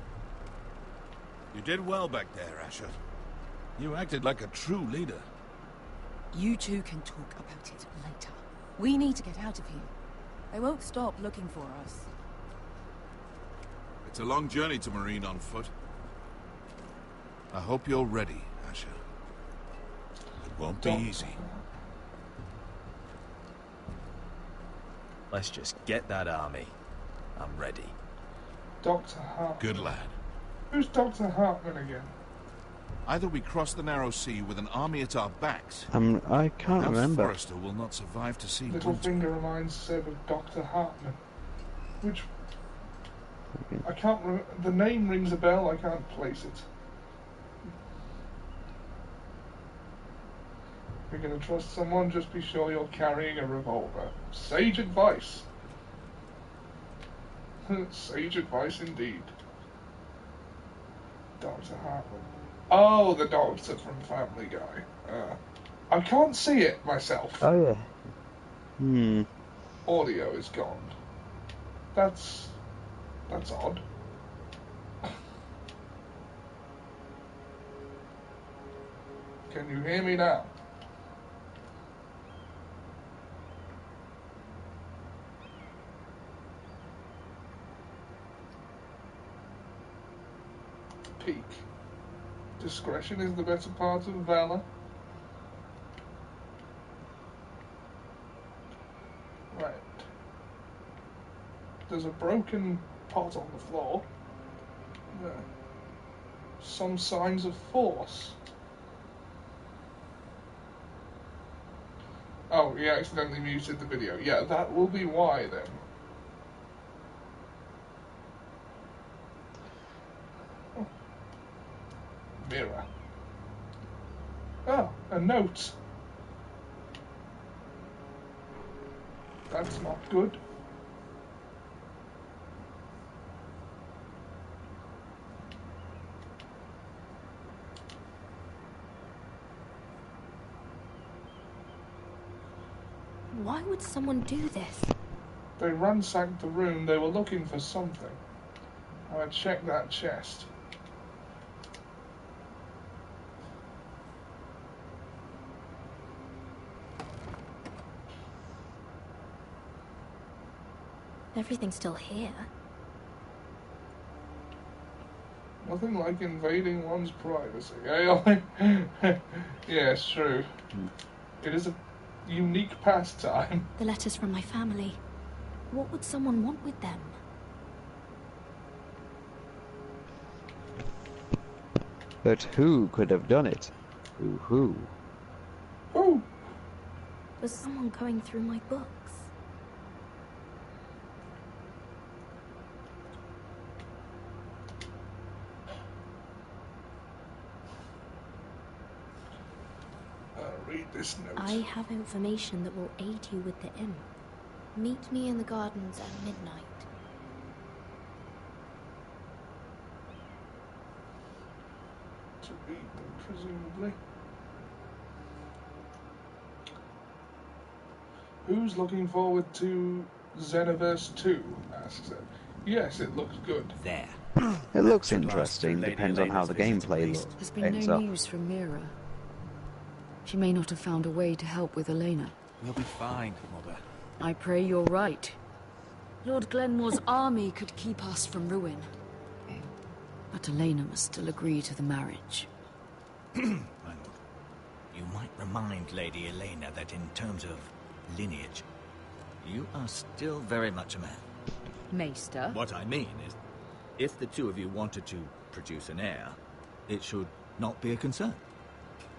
You did well back there, Asher. You acted like a true leader. You two can talk about it later. We need to get out of here. They won't stop looking for us. It's a long journey to Marine on foot. I hope you're ready, Asher. It won't be easy. Let's just get that army. I'm ready. Dr. Hartman. Good lad. Who's Dr. Hartman again? Either we cross the narrow sea with an army at our backs. I can't or remember. Forrester will not survive to see winter. Littlefinger reminds Seb of Dr. Hartman. Which... I can't remember. The name rings a bell, I can't place it. If you're going to trust someone, just be sure you're carrying a revolver. Sage advice. Sage advice indeed. Dr. Hartman. Oh, the doctor from Family Guy. I can't see it myself. Oh yeah. Audio is gone. That's odd. Can you hear me now? Peak. Discretion is the better part of valor. Right. There's a broken pot on the floor. Some signs of force. Oh, he accidentally muted the video. Yeah, that will be why then. Oh. Mirror. Oh, a note. That's not good. Why would someone do this? They ransacked the room. They were looking for something. I would check that chest. Everything's still here. Nothing like invading one's privacy, eh? Yeah, it's true. It is a unique pastime. The letters from my family. What would someone want with them? But who could have done it? Who? Who? Was someone going through my books? Read this note. I have information that will aid you with the inn. Meet me in the gardens at midnight. To read them, presumably. Who's looking forward to Xenoverse 2? Asks it. Yes, it looks good. There. It looks interesting, depends on how the gameplay There's been no news from Mira. She may not have found a way to help with Elena. We'll be fine, Mother. I pray you're right. Lord Glenmore's army could keep us from ruin. But Elena must still agree to the marriage. My lord, you might remind Lady Elena that in terms of lineage, you are still very much a man. Maester? What I mean is, if the two of you wanted to produce an heir, it should not be a concern.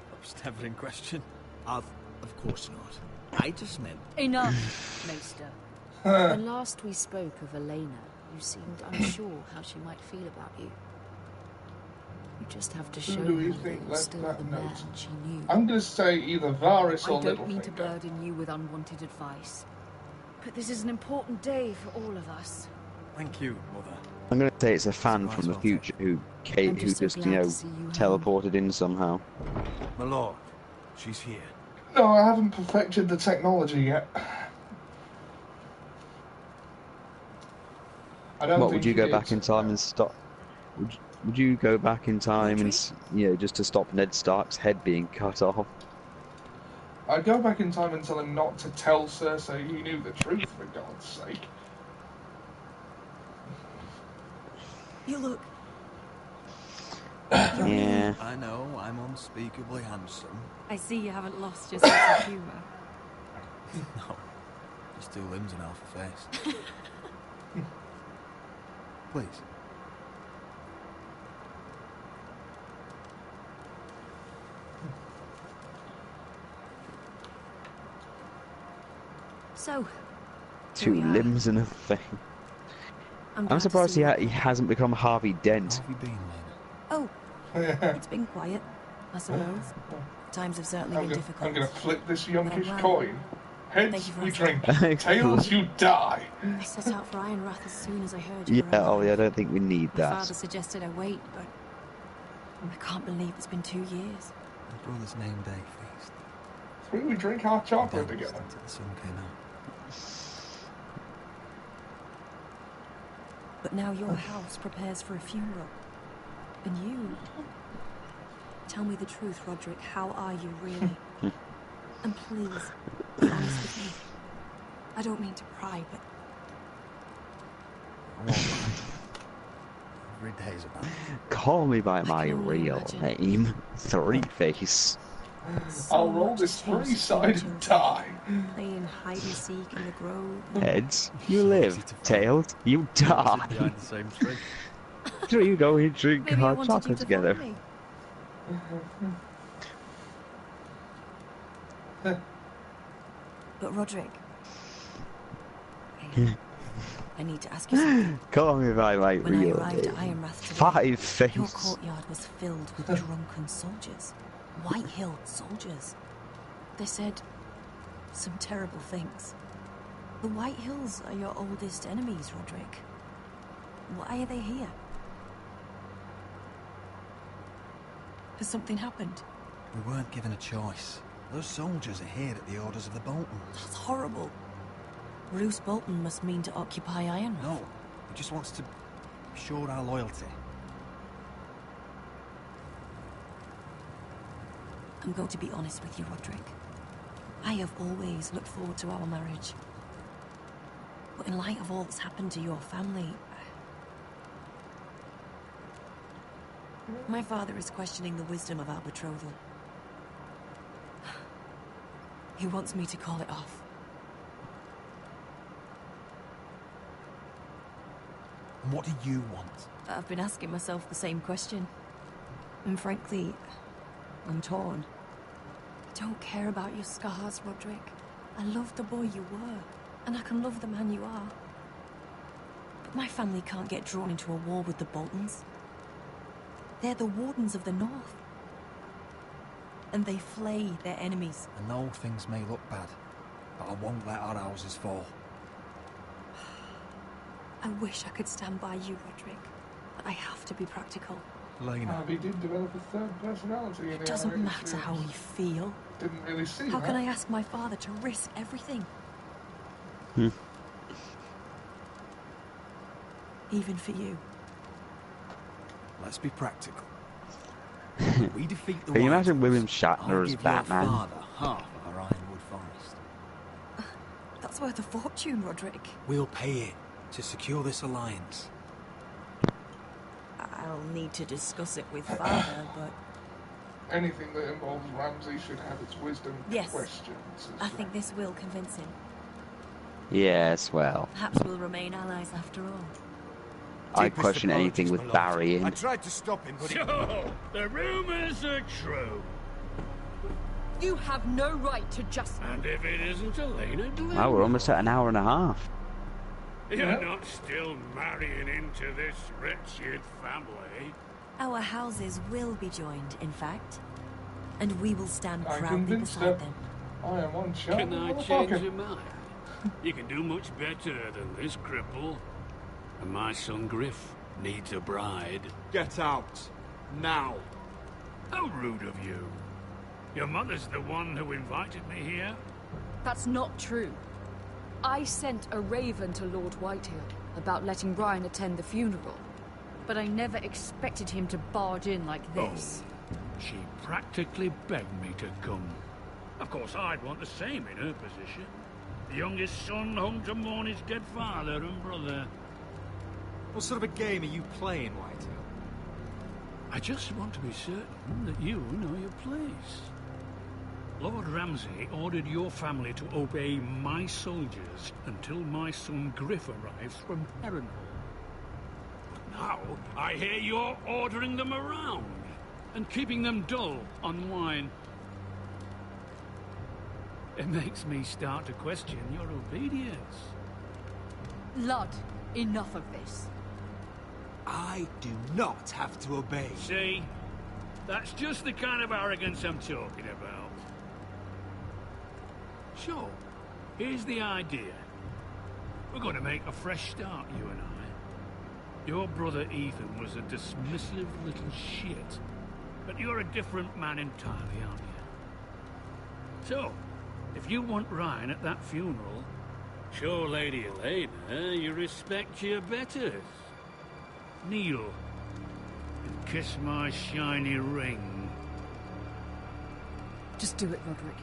That was never in question. Of course not. I just meant... Enough, Maester. When last we spoke of Elena, you seemed unsure how she might feel about you. You just have to show Who do you her think that you're left still that the man note? she knew. I'm going to say either Varys or I don't mean Littlefinger. to burden you with unwanted advice, but this is an important day for all of us. Thank you, Mother. I'm going to say it's a fan from the future who just teleported in somehow. My lord, she's here. No, I haven't perfected the technology yet. I don't What, think would you it go is. back in time and stop? Would you go back in time and, just to stop Ned Stark's head being cut off? I'd go back in time and tell him not to tell Cersei he knew the truth, for God's sake. You look... Yeah. I know, I'm unspeakably handsome. I see you haven't lost your sense of humour. No, just two limbs and half a face. Please. So, Two limbs and a face. I'm surprised he hasn't become Harvey Dent. How have you been, Lena? Oh, it's been quiet, I suppose. Times have certainly been difficult. I'm going to flip this younkish well. coin. Thank Heads you for we asking. drink, tails you die. I set out for Ironrath as soon as I heard you Yeah, were alive. Ollie, I don't think we need My that. father suggested I wait, but I can't believe it's been 2 years. My brother's name day feast. So we drink our chocolate together. Until the sun came out. But now your house prepares for a funeral. And you... Tell me the truth, Roderick. How are you, really? And please, be honest with me. I don't mean to pry, but... I'm all right. Every day's about it. Call me by my real name, Three Face. I'll roll this three-sided die. Playing hide-and-seek in the grove. Heads, you live. Tails, you die. Behind the same tree. So you go and drink Maybe I hot wanted you chocolate to together. follow me. But Roderick, I need to ask you something. Call me by my When I real arrived name. at Ironrath today, Five your Face. courtyard was filled with drunken soldiers. White-Hill soldiers. They said some terrible things. The White Hills are your oldest enemies, Roderick. Why are they here? Has something happened? We weren't given a choice. Those soldiers are here at the orders of the Boltons. That's horrible. Roose Bolton must mean to occupy Ironrath. No, he just wants to show our loyalty. I'm going to be honest with you, Roderick. I have always looked forward to our marriage. But in light of all that's happened to your family, my father is questioning the wisdom of our betrothal. He wants me to call it off. And what do you want? I've been asking myself the same question. And frankly, I'm torn. I don't care about your scars, Roderick. I love the boy you were, and I can love the man you are. But my family can't get drawn into a war with the Boltons. They're the Wardens of the North. And they flay their enemies. I know things may look bad, but I won't let our houses fall. I wish I could stand by you, Roderick, but I have to be practical. Lena. He did develop a third personality in the It doesn't animated matter series. how we feel. Didn't really see How that. can I ask my father to risk everything? Even for you. Let's be practical. We defeat the Can you White imagine William Wolves, Shatner I'll as give Batman? your father half of our Ironwood Forest. That's worth a fortune, Roderick. We'll pay it to secure this alliance. I'll need to discuss it with father, but... Anything that involves Ramsay should have its wisdom Yes. questions. I think this will convince him. Yes, well, Perhaps we'll remain allies after all. I'd question anything with Barry in. I tried to stop him, but So, the rumors are true. You have no right to just... And if it isn't Elena Glenn, Oh, we're almost at an hour and a half. you're not still marrying into this wretched family. Our houses will be joined, in fact. And we will stand I proudly convinced beside her. them. I am one shot. Can I change your mind? You can do much better than this cripple. And my son Griff needs a bride. get out. Now. How rude of you. Your mother's the one who invited me here. That's not true. I sent a raven to Lord Whitehill about letting Brian attend the funeral. But I never expected him to barge in like this. She practically begged me to come. Of course, I'd want the same in her position. The youngest son home to mourn his dead father and brother. What sort of a game are you playing, Whitehill? I just want to be certain that you know your place. Lord Ramsay ordered your family to obey my soldiers until my son Griff arrives from Harrenhal. But now, I hear you're ordering them around and keeping them dull on wine. It makes me start to question your obedience. Lud, enough of this. I do not have to obey. See? That's just the kind of arrogance I'm talking about. So, here's the idea. We're going to make a fresh start, you and I. Your brother Ethan was a dismissive little shit. But you're a different man entirely, aren't you? So, if you want Ryan at that funeral, show Lady Elena you respect your betters. Kneel and kiss my shiny ring. Just do it, Roderick.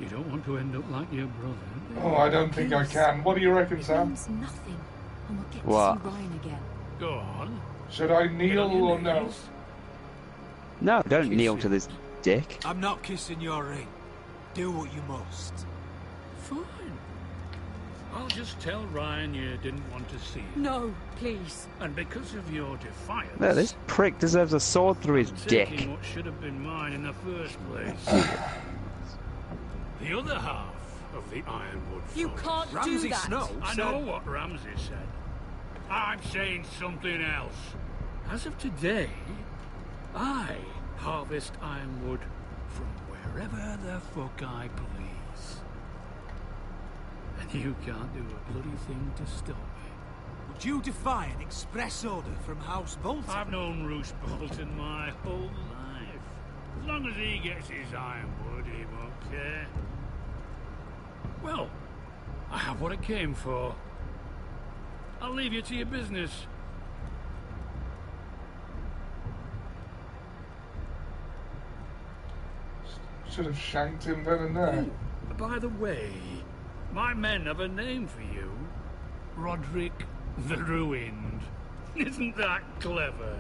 You don't want to end up like your brother. Oh, I don't think I can. What do you reckon, It Sam? means nothing, and we'll get What? to see Ryan again. Go on. Should I kneel or no? No, don't kneel to this dick. I'm not kissing your ring. Do what you must. Fine. I'll just tell Ryan you didn't want to see him. No, please. And because of your defiance... No, this prick deserves a sword through his taking dick. what should have been mine in the first place. The other half of the Ironwood You Forest. can't do Ramsay that. Snow I said... know what Ramsay said. I'm saying something else. As of today, I harvest ironwood from wherever the fuck I please. And you can't do a bloody thing to stop me. Would you defy an express order from House Bolton? I've known Roose Bolton my whole life. As long as he gets his ironwood, he won't care. Well, I have what I came for. I'll leave you to your business. Should have shanked him then and there. By the way, My men have a name for you. Roderick the Ruined. Isn't that clever?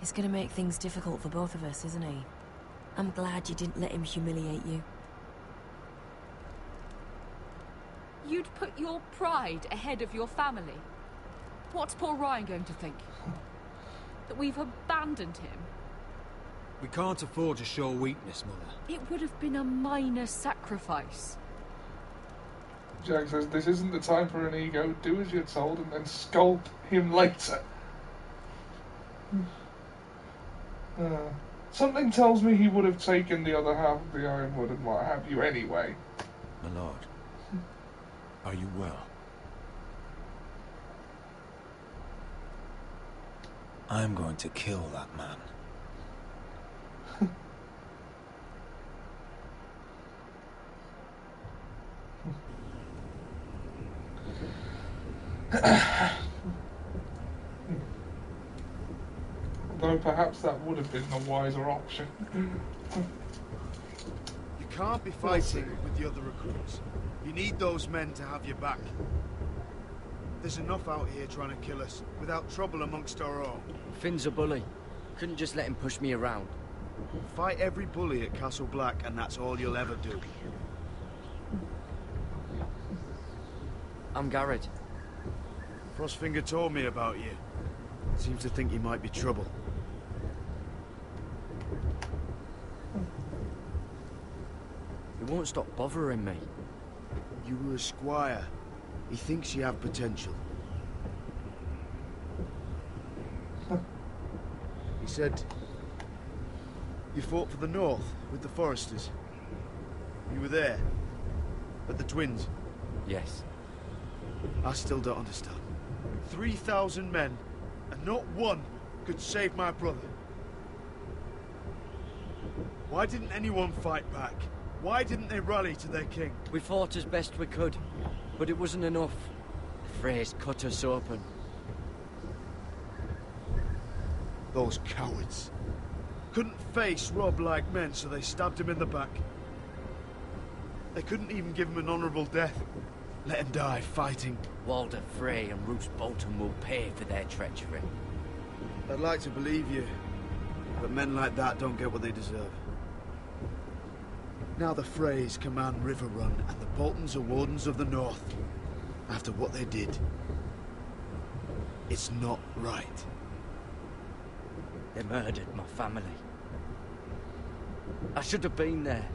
He's gonna make things difficult for both of us, isn't he? I'm glad you didn't let him humiliate you. You'd put your pride ahead of your family. What's poor Ryan going to think? That we've abandoned him? We can't afford to show weakness, Mother. It would have been a minor sacrifice. Jack says, this isn't the time for an ego. Do as you're told and then scold him later. Something tells me he would have taken the other half of the ironwood and what have you anyway. My lord, are you well? I'm going to kill that man. Though perhaps that would have been the wiser option. You can't be fighting with the other recruits. You need those men to have your back. There's enough out here trying to kill us, without trouble amongst our own. Finn's a bully. Couldn't just let him push me around. Fight every bully at Castle Black, and that's all you'll ever do. I'm Garrett. Frostfinger told me about you. Seems to think you might be trouble. He won't stop bothering me. You were a squire. He thinks you have potential. He said you fought for the North with the Foresters. You were there. At the Twins. Yes. I still don't understand. 3,000 men, and not one could save my brother. Why didn't anyone fight back? Why didn't they rally to their king? We fought as best we could, but it wasn't enough. The Freys cut us open. Those cowards. Couldn't face Rob-like men, so they stabbed him in the back. They couldn't even give him an honourable death. Let him die fighting. Walder Frey and Roose Bolton will pay for their treachery. I'd like to believe you, but men like that don't get what they deserve. Now the Freys command River Run, and the Boltons are Wardens of the North. After what they did, it's not right. They murdered my family. I should have been there.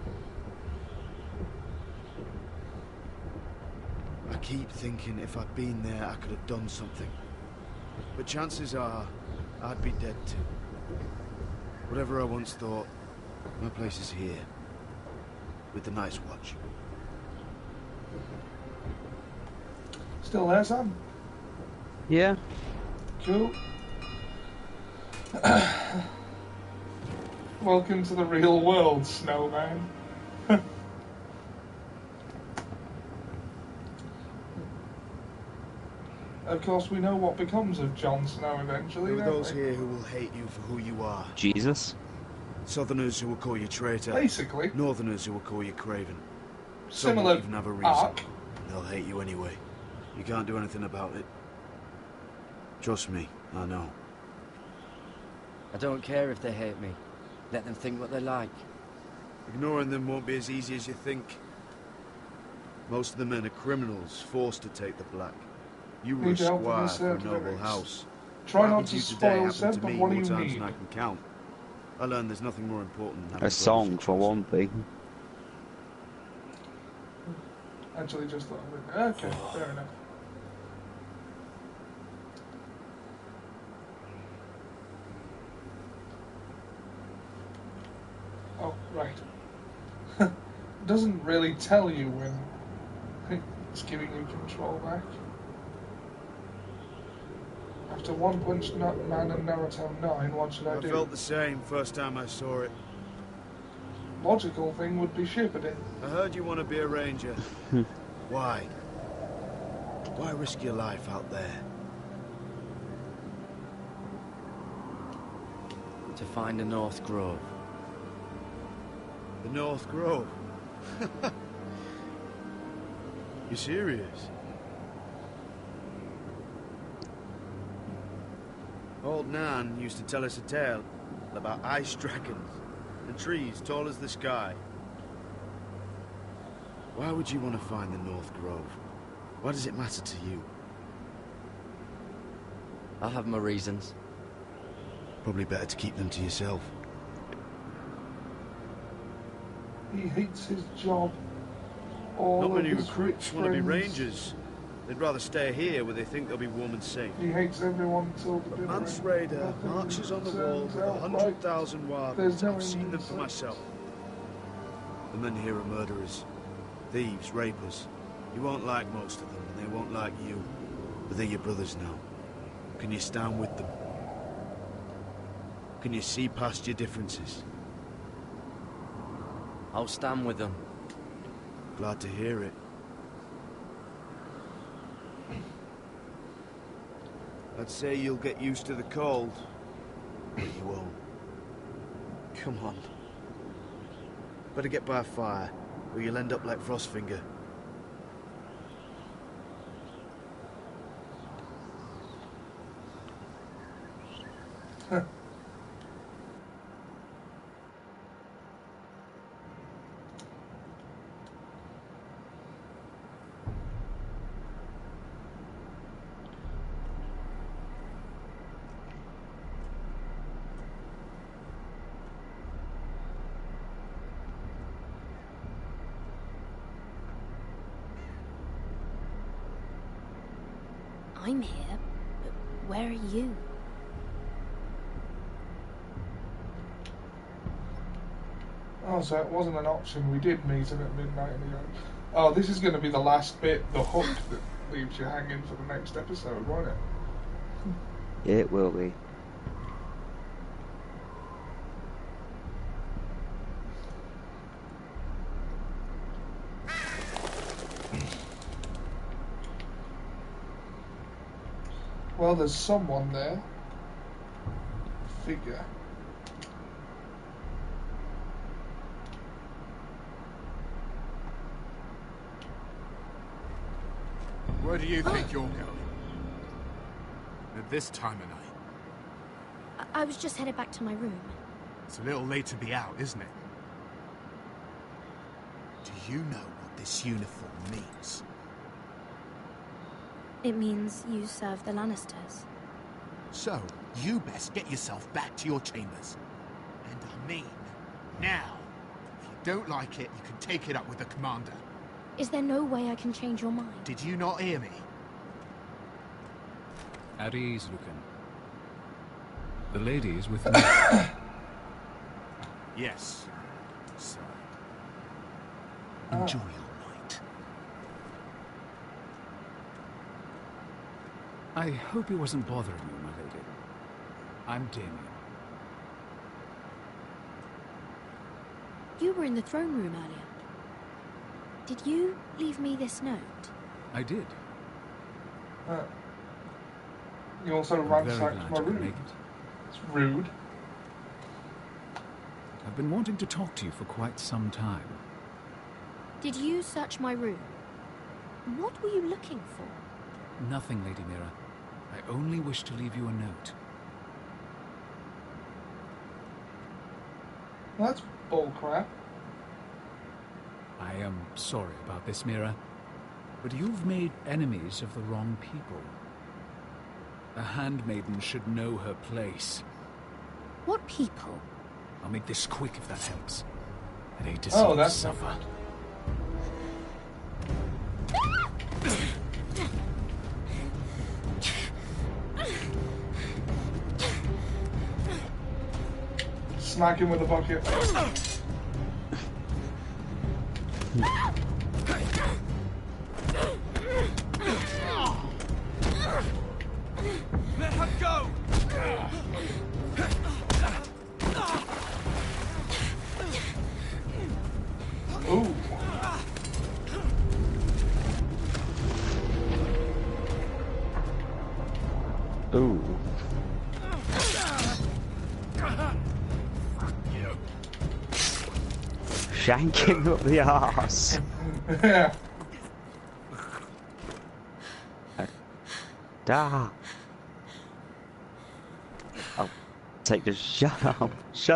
I keep thinking if I'd been there, I could have done something. But chances are, I'd be dead too. Whatever I once thought, my place is here. With the Night's Watch. Still there, Sam? Yeah. Cool. Welcome to the real world, Snowman. Of course, we know what becomes of Jon Snow eventually. There are those here who will hate you for who you are. Jesus. Southerners who will call you traitor. Basically. Northerners who will call you craven. Some Similar won't even have a reason. arc. They'll hate you anyway. You can't do anything about it. Trust me, I know. I don't care if they hate me. Let them think what they like. Ignoring them won't be as easy as you think. Most of the men are criminals, forced to take the black. You were a Need help with squire this, for a noble lyrics. house. Try What not happened to you today spoil happened Seb, to but me what do more you times need? than I can count. I learned there's nothing more important than having A song, for one thing. Actually, just thought of it. Okay, fair enough. Oh, right. Doesn't really tell you when it's giving you control back. After One Punch Man and Naruto 9, what should I do? I felt the same first time I saw it. Logical thing would be shepherding. I heard you want to be a ranger. Why? Why risk your life out there? To find the North Grove. The North Grove? You serious? Old Nan used to tell us a tale about ice dragons and trees tall as the sky. Why would you want to find the North Grove? Why does it matter to you? I have my reasons. Probably better to keep them to yourself. He hates his job. All Not many of his recruits rich want to be friends. rangers. They'd rather stay here where they think they'll be warm and safe. He hates everyone till the bitter Mance end. Raider Nothing marches on the wall turns with out 100,000 right. wardens. There's no I've seen them for reason. myself. The men here are murderers, thieves, rapers. You won't like most of them, and they won't like you. But they're your brothers now. Can you stand with them? Can you see past your differences? I'll stand with them. Glad to hear it. I'd say you'll get used to the cold, but you won't. Come on. Better get by a fire, or you'll end up like Frostfinger. I'm here, but where are you? Oh, so it wasn't an option. We did meet him at midnight and he goes, oh, this is going to be the last bit, the hook that leaves you hanging for the next episode, won't it? It will be. Well, there's someone there. Figure. Where do you think you're going? At this time of night? I was just headed back to my room. It's a little late to be out, isn't it? Do you know what this uniform means? It means you serve the Lannisters. So, you best get yourself back to your chambers. And I mean, now. If you don't like it, you can take it up with the commander. Is there no way I can change your mind? Did you not hear me? At ease, Lucan. The lady is with me. Yes, sir. Enjoy your night. I hope he wasn't bothering you, my lady. I'm Damien. You were in the throne room earlier. Did you leave me this note? I did. You also I'm very ransacked glad my you could room. make it. It's rude. I've been wanting to talk to you for quite some time. Did you search my room? What were you looking for? Nothing, Lady Mira. I only wish to leave you a note. That's bullcrap. I am sorry about this, Mira, but you've made enemies of the wrong people. A handmaiden should know her place. What people? I'll make this quick if that helps. I'd hate to see Oh, you that's suffer. Smack him with a bucket. Let her go! Ooh. Ooh. shank him up the arse. Yeah. Da. Oh, take the shut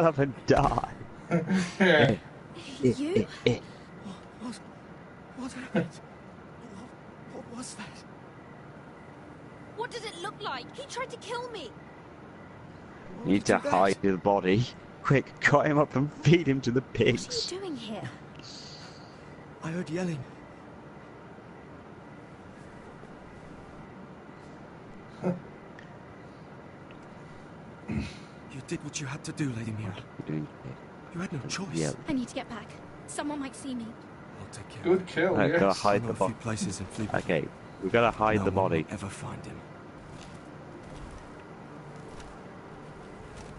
up and die. Yeah. You? What happened? What was that? What does it look like? He tried to kill me. Need to hide the body. Quick, cut him up and feed him to the pigs. What are you doing here? I heard yelling. You did what you had to do, Lady Mira. You had no choice. Yeah. I need to get back. Someone might see me. I'll take care. Good kill, Right, yes. gotta hide I the know a few body. places in Fleet. Okay, we gotta hide No the one body. will ever find him.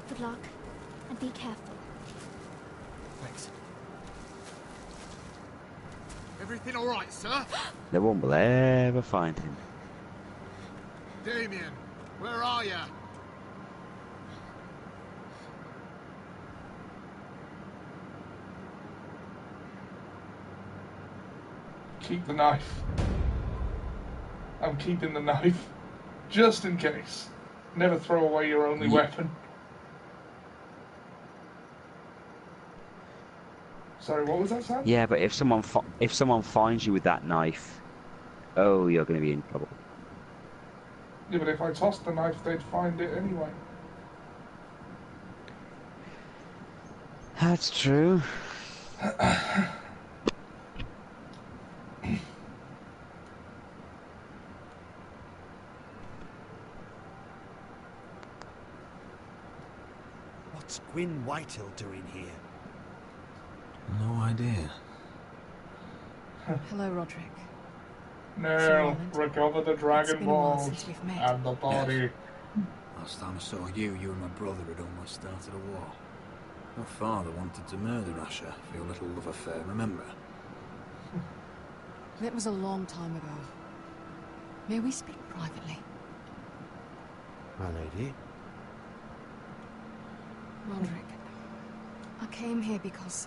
Good luck. And be careful. Thanks. Everything all right, sir? No one will ever find him. Damien, where are you? Keep the knife. I'm keeping the knife. Just in case. Never throw away your only weapon. Sorry, what was that, Sam? Yeah, but if someone finds you with that knife, oh, you're gonna be in trouble. Yeah, but if I tossed the knife, they'd find it anyway. That's true. What's Gwyn Whitehill doing here? No idea. Hello, Roderick. No, recover the Dragon been a while Balls since we've met. and the body. Last time I saw you and my brother had almost started a war. Your father wanted to murder Asher for your little love affair, remember? That was a long time ago. May we speak privately? My lady. Roderick, I came here because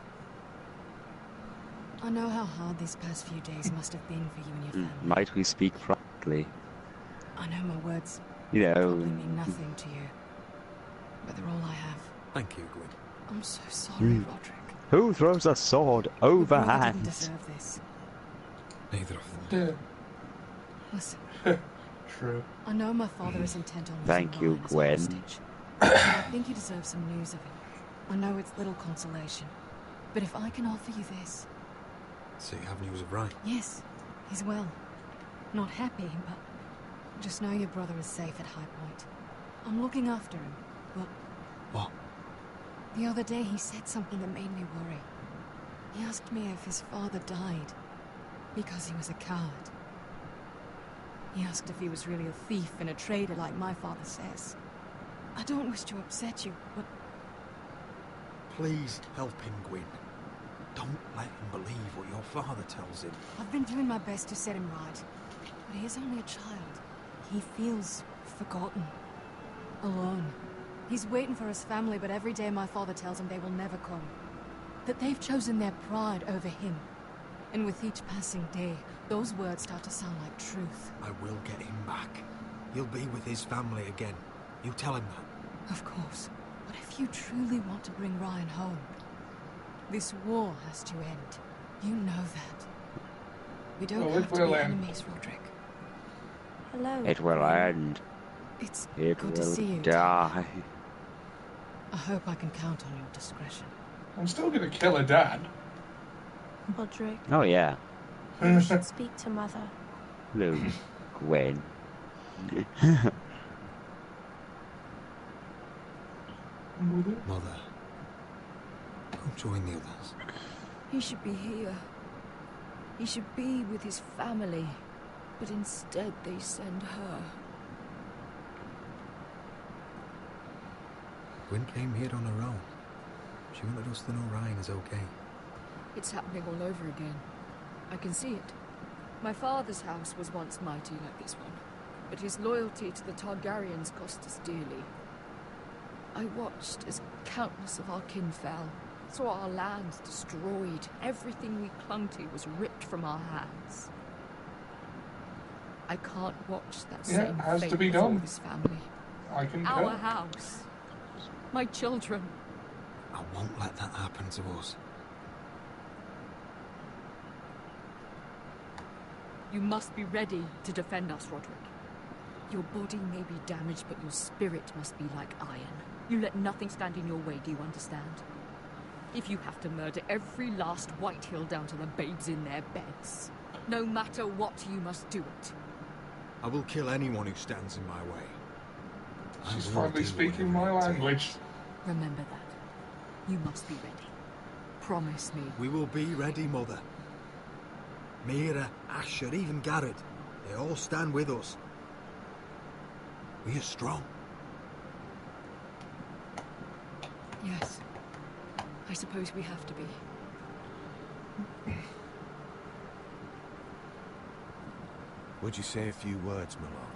I know how hard these past few days must have been for you and your family. Might we speak privately? I know my words You know. probably mean nothing to you, but they're all I have. Thank you, Gwyn. I'm so sorry, Roderick. Who throws a sword Your brother didn't overhand? deserve this. Neither of them. Listen, True. I know my father is intent on Thank you, Ryan as a Gwen. hostage. I think you deserve some news of him. I know it's little consolation, but if I can offer you this... So you have news of Ryan? Yes, he's well. Not happy, but just know your brother is safe at High Point. I'm looking after him, but... What? The other day he said something that made me worry. He asked me if his father died because he was a coward. He asked if he was really a thief and a traitor like my father says. I don't wish to upset you, but... Please help him, Gwyn. Don't let him believe what your father tells him. I've been doing my best to set him right. But he is only a child. He feels forgotten. Alone. He's waiting for his family, but every day my father tells him they will never come. That they've chosen their pride over him. And with each passing day, those words start to sound like truth. I will get him back. He'll be with his family again. You tell him that. Of course. But if you truly want to bring Ryan home, this war has to end. You know that. We don't have to be enemies, Roderick. Hello. It will end. It's It good will to see you. die. I hope I can count on your discretion. I'm still gonna kill her dad. Roderick, Oh yeah. you should speak to Mother. Hello, Gwen. Mother, come join the others. He should be here. He should be with his family. But instead they send her. Gwyn came here on her own. She wanted us to know Ryan is okay. It's happening all over again. I can see it. My father's house was once mighty like this one, but his loyalty to the Targaryens cost us dearly. I watched as countless of our kin fell, Saw our lands destroyed. Everything we clung to was ripped from our hands. I can't watch that Yeah, same has fate to be befall done. this family. I can Our tell. house. My children. I won't let that happen to us. You must be ready to defend us, Roderick. Your body may be damaged, but your spirit must be like iron. You let nothing stand in your way, do you understand? If you have to murder every last White Hill down to the babes in their beds, no matter what, you must do it. I will kill anyone who stands in my way. She's finally speaking my language. Remember that. You must be ready. Promise me. We will be ready, Mother. Mira, Asher, even Garrett, they all stand with us. We are strong. Yes. I suppose we have to be. Would you say a few words, my lord?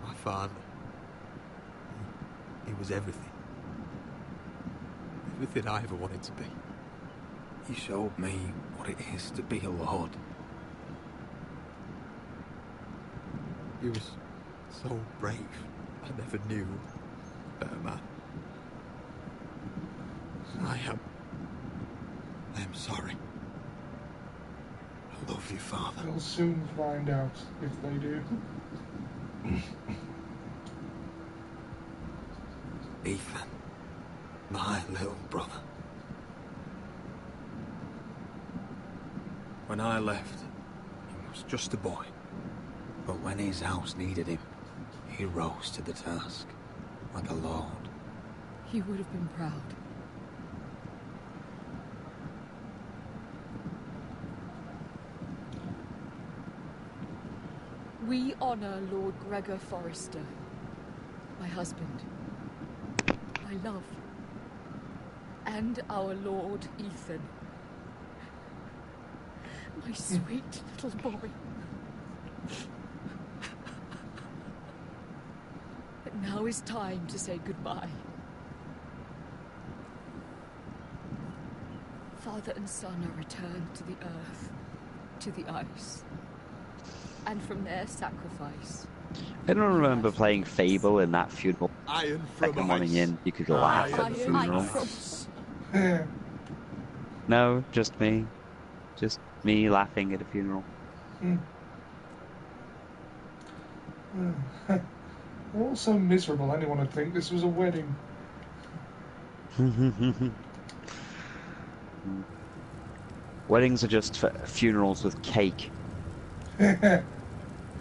My father. He was everything. Everything I ever wanted to be. He showed me what it is to be a lord. He was so brave. I never knew a better man. I am sorry. I love you, Father. We'll soon find out if they do. Ethan, my little brother. When I left, he was just a boy. But when his house needed him, he rose to the task, like a lord. He would have been proud. We honor Lord Gregor Forrester, my husband, my love, and our Lord Ethan, my sweet little boy. But now is time to say goodbye. Father and son are returned to the earth, to the ice, and from their sacrifice. I don't remember playing Fable in that funeral. Iron from Second morning in, you could laugh at the funeral. No, just me. Just me laughing at a funeral. They're all so miserable, anyone would think this was a wedding. Weddings are just funerals with cake.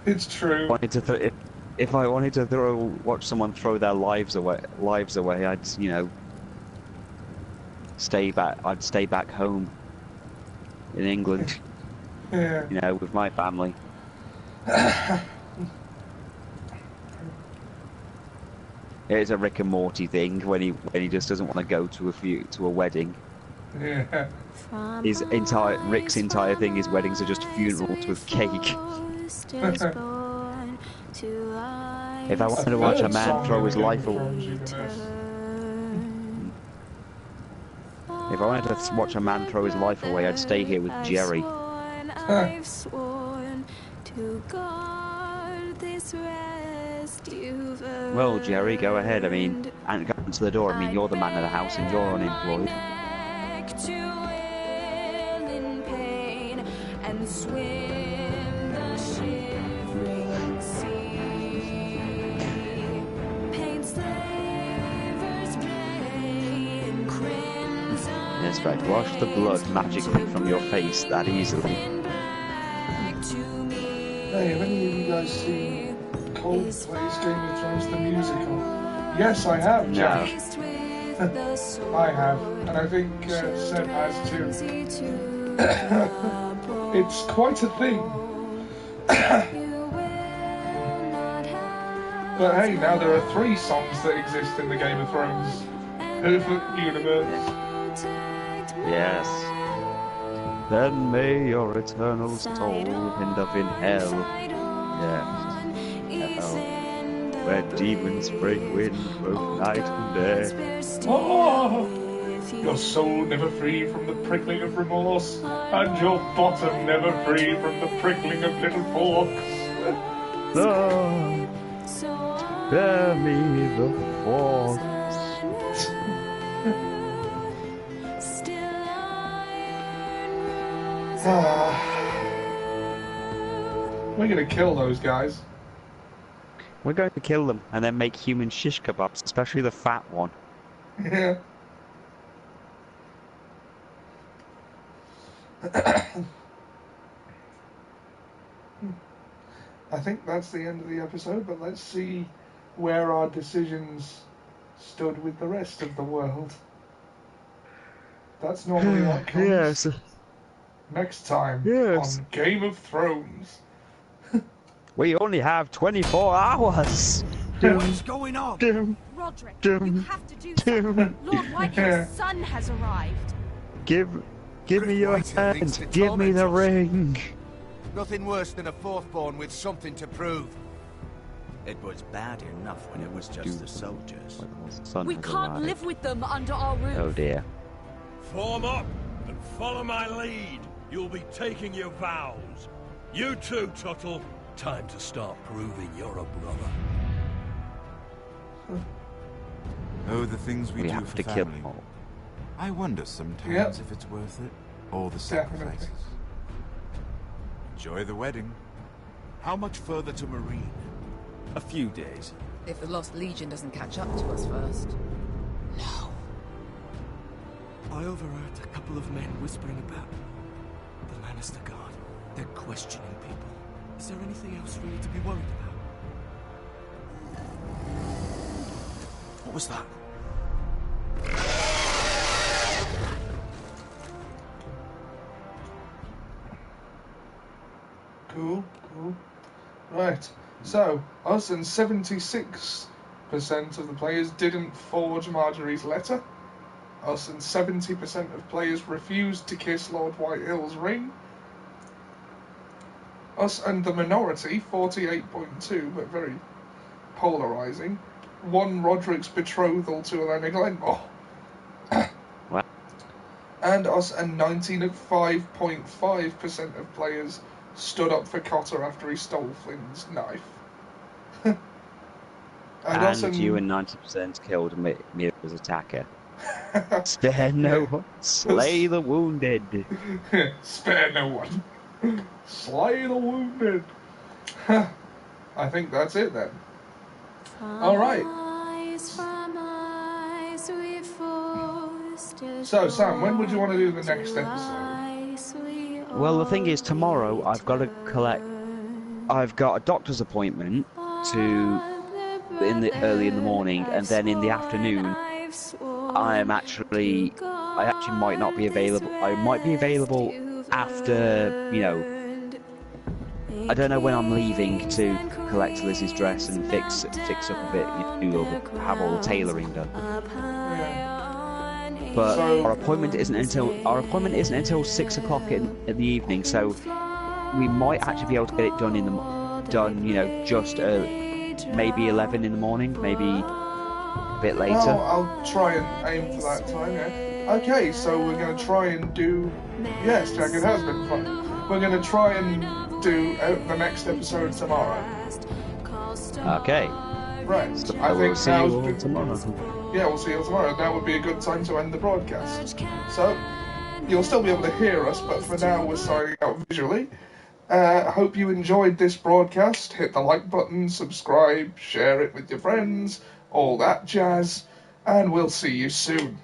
It's true. If I wanted to watch someone throw their lives away, I'd, you know, I'd stay back home in England. Yeah. You know, with my family. It's a Rick and Morty thing when he just doesn't want to go to a wedding. Yeah. Rick's entire thing is weddings are just funerals with cake. If I wanted to watch a man throw his life away, I'd stay here with Jerry. I've sworn to guard this rest you've earned. Well, Jerry, go ahead. I mean, and go into the door. I mean, you're the man of the house and you're unemployed. And swim the shivering sea. Paint slavers play in crimson. That's right. Wash the blood magically from your face that easily. Hey, have any of you guys seen Coldplay's Game of Thrones the musical? Yes, I have, Jack. No. I have, and I think Seb has too. It's quite a thing. But hey, now there are 3 songs that exist in the Game of Thrones perfect universe. Yes. Then may your eternal soul end up in hell. Yes. Hell. Where demons break wind both night and day. Oh, your soul never free from the prickling of remorse, and your bottom never free from the prickling of little forks. Lord, spare me the forks. We're gonna kill those guys. We're going to kill them and then make human shish kebabs, especially the fat one. Yeah. I think that's the end of the episode, but let's see where our decisions stood with the rest of the world. That's normally what comes Yes. next time on Game of Thrones. We only have 24 hours. What's going on? Roderick, you have to do something. Lord Whitehill's son has arrived. Give me your hand. Give me the ring. Nothing worse than a fourthborn with something to prove. It was bad enough when it was just the soldiers. We can't live with them under our roof. Oh dear. Form up and follow my lead. You'll be taking your vows. You too, Tuttle. Time to start proving you're a brother. Oh, the things we do have for to kill family. them all. I wonder sometimes if it's worth it. All the sacrifices. Enjoy the wedding. How much further to Marine? A few days. If the Lost Legion doesn't catch up to us first. No. I overheard a couple of men whispering about the Lannister Guard. They're questioning people. Is there anything else really to be worried about? What was that? Cool. Right, so us and 76% of the players didn't forge Marjorie's letter. Us and 70% of players refused to kiss Lord Whitehill's ring. Us and the minority, 48.2, but very polarising, won Roderick's betrothal to Elena Glenmore. What? And us and 95.5% of players stood up for Cotter after he stole Flynn's knife. and you and 90% killed Mira's attacker. Spare no one. Slay the wounded. Spare no one. Slay the wounded. I think that's it then. Alright. So, Sam, when would you want to do the next episode? Well, the thing is, tomorrow I've got a doctor's appointment early in the morning, and then in the afternoon I actually might not be available. I might be available after, I don't know when I'm leaving to collect Lizzie's dress and fix up a bit, have all the tailoring done. But our appointment isn't until 6 o'clock in the evening, so we might actually be able to get it done just early, maybe 11 in the morning, maybe a bit later. Well, I'll try and aim for that time, yeah. Okay, so we're going to try and do... Yes, Jack, it has been fun. We're going to try and do the next episode tomorrow. Okay. Right. So I think see you all tomorrow. Yeah, we'll see you tomorrow. That would be a good time to end the broadcast. So, you'll still be able to hear us, but for now we're signing out visually. I hope you enjoyed this broadcast. Hit the like button, subscribe, share it with your friends, all that jazz, and we'll see you soon.